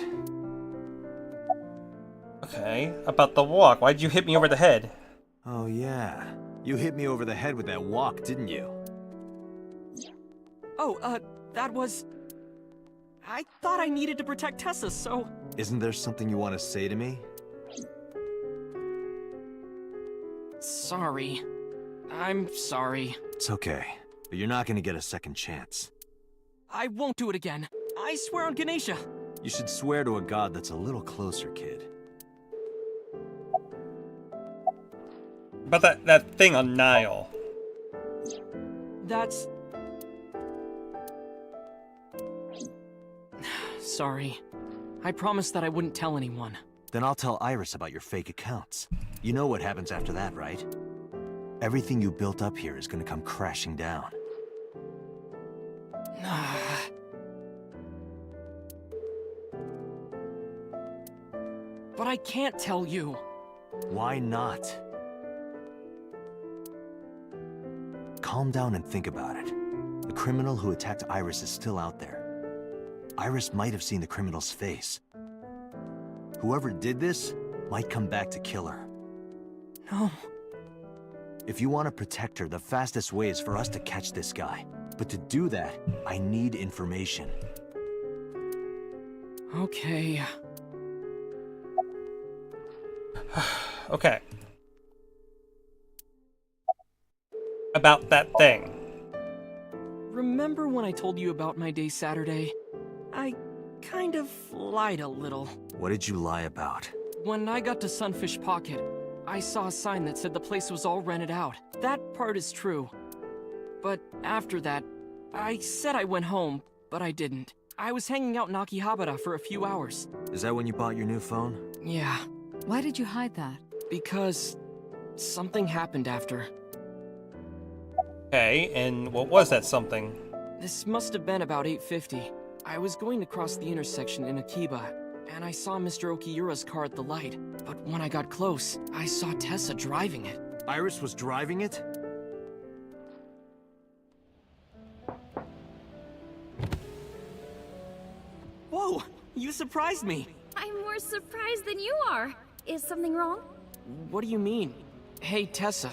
Okay, about the walk. Why'd you hit me over the head? Oh yeah, you hit me over the head with that walk, didn't you? Oh, that was... I thought I needed to protect Tessa, so... Isn't there something you want to say to me? Sorry. I'm sorry. It's okay, but you're not gonna get a second chance. I won't do it again. I swear on Ganesha. You should swear to a god that's a little closer, kid. About that thing on Nile. That's... Sorry. I promised that I wouldn't tell anyone. Then I'll tell Iris about your fake accounts. You know what happens after that, right? Everything you built up here is gonna come crashing down. But I can't tell you. Why not? Calm down and think about it. The criminal who attacked Iris is still out there. Iris might have seen the criminal's face. Whoever did this might come back to kill her. No. If you want to protect her, the fastest way is for us to catch this guy. But to do that, I need information. Okay. Okay. About that thing. Remember when I told you about my day Saturday? I kind of lied a little. What did you lie about? When I got to Sunfish Pocket, I saw a sign that said the place was all rented out. That part is true. But after that, I said I went home, but I didn't. I was hanging out in Akihabara for a few hours. Is that when you bought your new phone? Yeah, Why did you hide that? because something happened after. Okay, and what was that something? This must have been about 8:50. I was going to cross the intersection in Akiba, and I saw Mr. Okiura's car at the light. But when I got close, I saw Tessa driving it. Iris was driving it? Whoa! You surprised me! I'm more surprised than you are. Is something wrong? What do you mean? Hey, Tessa,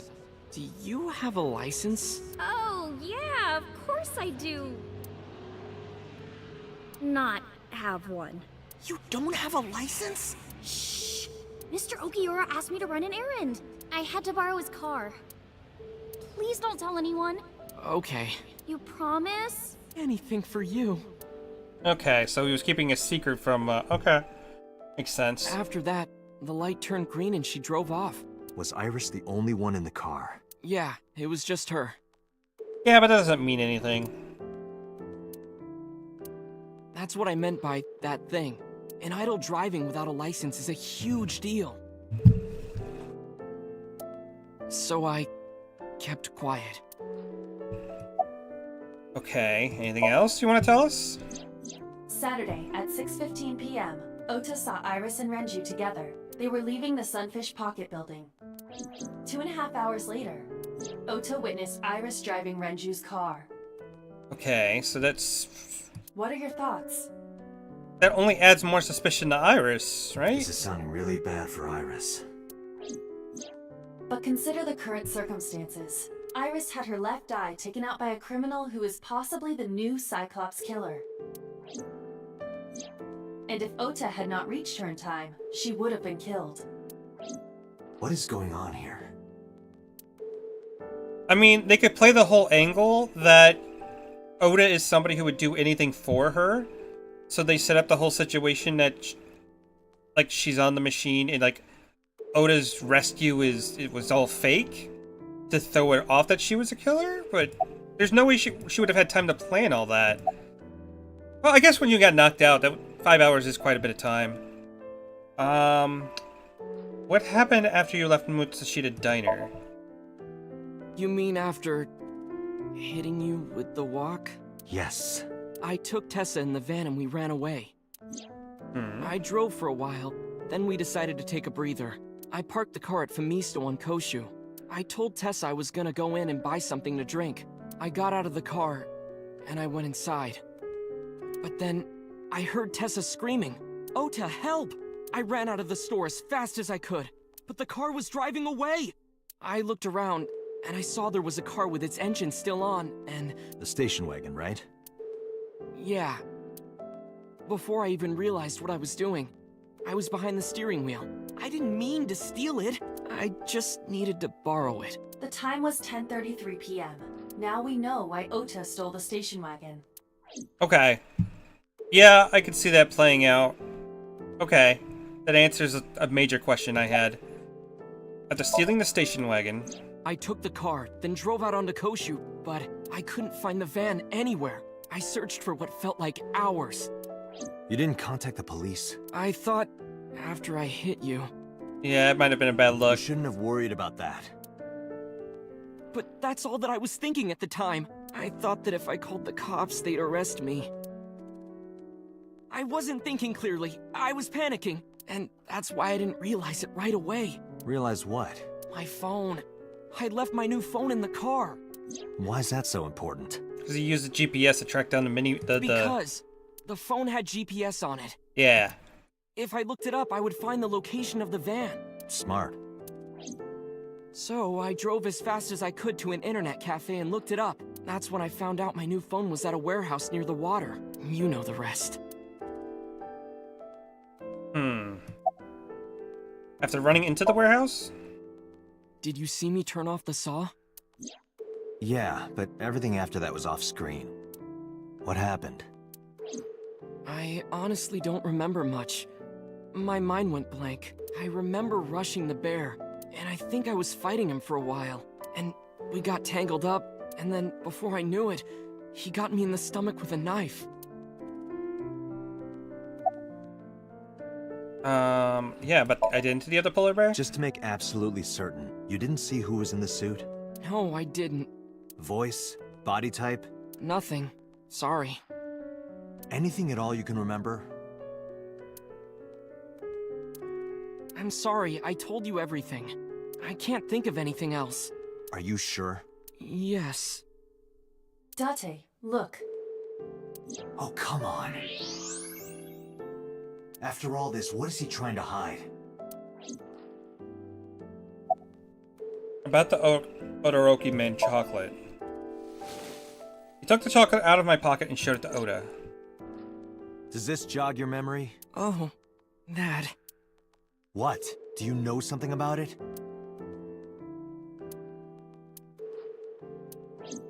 do you have a license? Oh, yeah, of course I do. Not have one. You don't have a license? Shh! Mr. Okiura asked me to run an errand. I had to borrow his car. Please don't tell anyone. Okay. You promise? Anything for you. Okay, so he was keeping a secret from, okay. Makes sense. After that, the light turned green and she drove off. Was Iris the only one in the car? Yeah, it was just her. Yeah, but that doesn't mean anything. That's what I meant by that thing. An idle driving without a license is a huge deal. So I kept quiet. Okay, anything else you want to tell us? Saturday at 6:15 p.m., Ota saw Iris and Renju together. They were leaving the Sunfish Pocket building. 2.5 hours later, Ota witnessed Iris driving Renju's car. Okay, so that's... What are your thoughts? That only adds more suspicion to Iris, right? This is sounding really bad for Iris. But consider the current circumstances. Iris had her left eye taken out by a criminal who is possibly the new Cyclops killer. And if Ota had not reached her in time, she would have been killed. What is going on here? I mean, they could play the whole angle that Oda is somebody who would do anything for her, So they set up the whole situation that, like, she's on the machine and, like, Oda's rescue it was all fake to throw it off that she was a killer? But there's no way she would have had time to plan all that. Well, I guess when you got knocked out, that 5 hours is quite a bit of time. What happened after you left Mutsushita Diner? You mean after hitting you with the walk? Yes. I took Tessa in the van and we ran away. I drove for a while, then we decided to take a breather. I parked the car at Famisto on Koshu. I told Tessa I was gonna go in and buy something to drink. I got out of the car, and I went inside. But then, I heard Tessa screaming, "Ota, help!" I ran out of the store as fast as I could, but the car was driving away! I looked around, and I saw there was a car with its engine still on, and... The station wagon, right? yeah. Before I even realized what I was doing, I was behind the steering wheel. I didn't mean to steal it. I just needed to borrow it. The time was 10:33 p.m. Now we know why Ota stole the station wagon. Okay. Yeah, I could see that playing out. Okay. That answers a major question I had. After stealing the station wagon... I took the car, then drove out onto Koshu, but I couldn't find the van anywhere. I searched for what felt like hours. You didn't contact the police? I thought, after I hit you... Yeah, it might have been a bad You look. shouldn't have worried about that. But that's all that I was thinking at the time. I thought that if I called the cops, they'd arrest me. I wasn't thinking clearly. I was panicking. And that's why I didn't realize it right away. Realize what? My phone. I'd left my new phone in the car. Why is that so important? Because he used the GPS to track down Because the phone had GPS on it. Yeah. If I looked it up, I would find the location of the van. Smart. So I drove as fast as I could to an internet cafe and looked it up. That's when I found out my new phone was at a warehouse near the water. You know the rest. After running into the warehouse? Did you see me turn off the saw? Yeah, but everything after that was off screen. What happened? I honestly don't remember much. My mind went blank. I remember rushing the bear, and I think I was fighting him for a while. And we got tangled up, and then before I knew it, he got me in the stomach with a knife. Yeah, but identity of the polar bear? Just to make absolutely certain, you didn't see who was in the suit? No, I didn't. Voice? Body type? Nothing. Sorry. Anything at all you can remember? I'm sorry, I told you everything. I can't think of anything else. Are you sure? Yes. Date, look. Oh, come on. After all this, what is he trying to hide? About the Todoroki man chocolate. He took the chocolate out of my pocket and showed it to Oda. Does this jog your memory? Oh, that. What? Do you know something about it?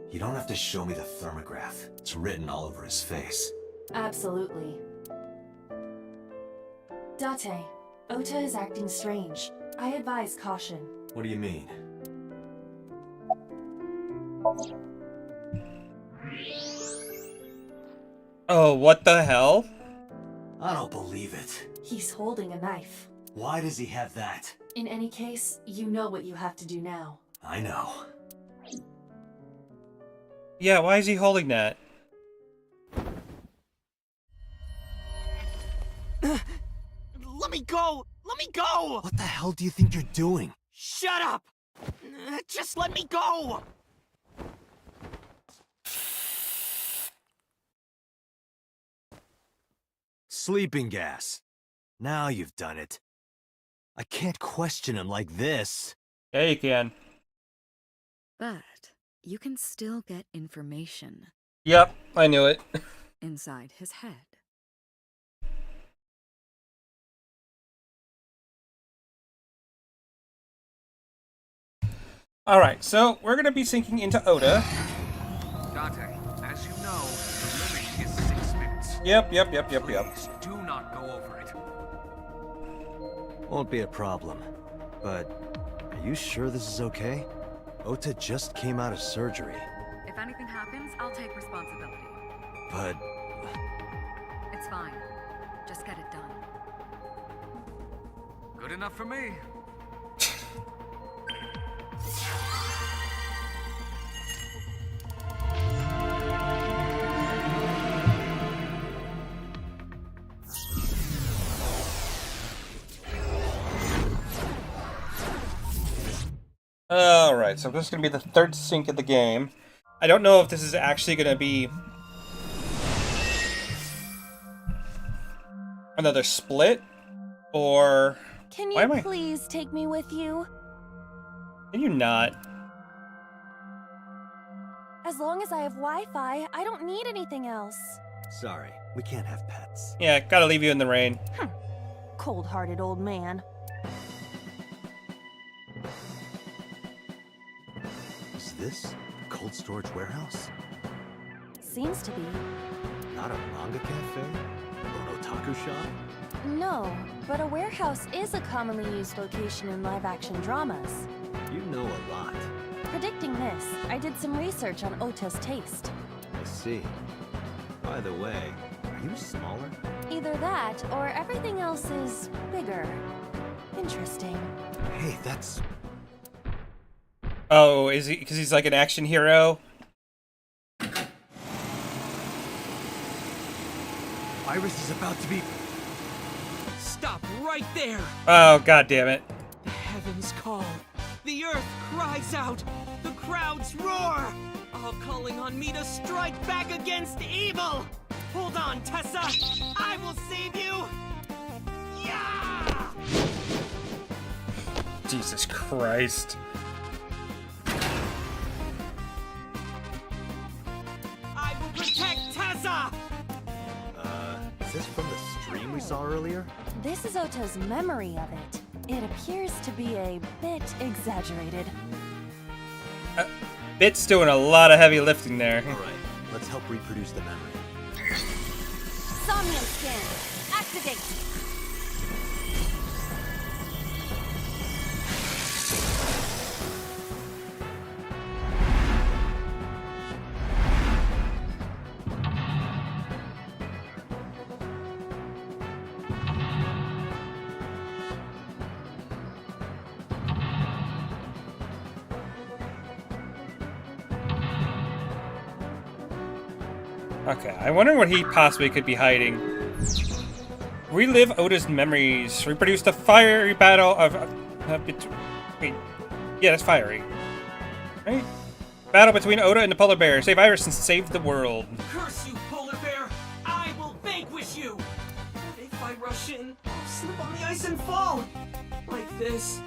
You don't have to show me the thermograph. It's written all over his face. Absolutely. Date, Ota is acting strange. I advise caution. What do you mean? Oh, what the hell? I don't believe it. He's holding a knife. Why does he have that? In any case, you know what you have to do now. I know. Yeah, why is he holding that? Let me go! Let me go! What the hell do you think you're doing? Shut up! Just let me go! Sleeping gas. Now you've done it. I can't question him like this. Yeah, you can. But you can still get information Yep, I knew it. inside his head. Alright, so we're gonna be sinking into Oda. Dante, as you know, the limit is 6 minutes. Yep. Please, do not go over it. Won't be a problem. But are you sure this is okay? Ota just came out of surgery. If anything happens, I'll take responsibility. But It's fine. Just get it done. Good enough for me. Alright, so this is going to be the third sync of the game. I don't know if this is actually going to be another split, or... Can Why you am I- please take me with you? Can you not? As long as I have Wi-Fi, I don't need anything else. sorry, we can't have pets. Yeah, gotta leave you in the rain. Cold-hearted old man. Is this the cold storage warehouse? Seems to be. Not a manga cafe? Or an otaku shop? No, but a warehouse is a commonly used location in live-action dramas. You know a lot. Predicting this, I did some research on Ota's taste. I see. By the way, are you smaller? Either that, or everything else is bigger. Interesting. Hey, that's... Oh, is he? Because he's like an action hero? Iris is about to be... Stop right there! Oh, god damn it. The heavens call. The earth cries out. The crowds roar. All calling on me to strike back against evil. Hold on, Tessa. I will save you. Yeah! Jesus Christ. I will protect Tessa. Is this from the stream we saw earlier? This is Ota's memory of it. It appears to be a bit exaggerated. Bit's doing a lot of heavy lifting there. Alright, let's help reproduce the memory. Somnium scan. Activate. Okay, I wonder what he possibly could be hiding. Relive Ota's memories. Reproduce the fiery battle of... wait. Yeah, that's fiery. Right? Battle between Ota and the polar bear. Save Iris and save the world. Curse you, polar bear! I will vanquish you! But if I rush in, I'll slip on the ice and fall! Like this.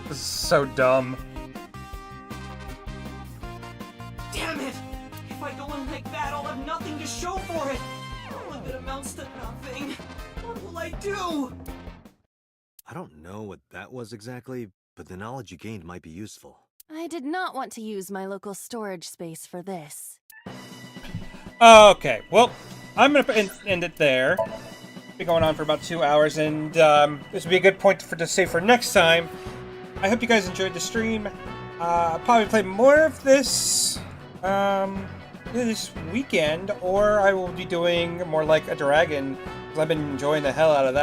This is so dumb. Damn it! If I go in like that, I'll have nothing to show for it! All of it amounts to nothing. What will I do? I don't know what that was exactly, but the knowledge you gained might be useful. I did not want to use my local storage space for this. Okay, well, I'm gonna end it there. Be going on for about 2 hours, and this would be a good point to save for next time. I hope you guys enjoyed the stream. I'll probably play more of this this weekend, or I will be doing more like a dragon, because I've been enjoying the hell out of that.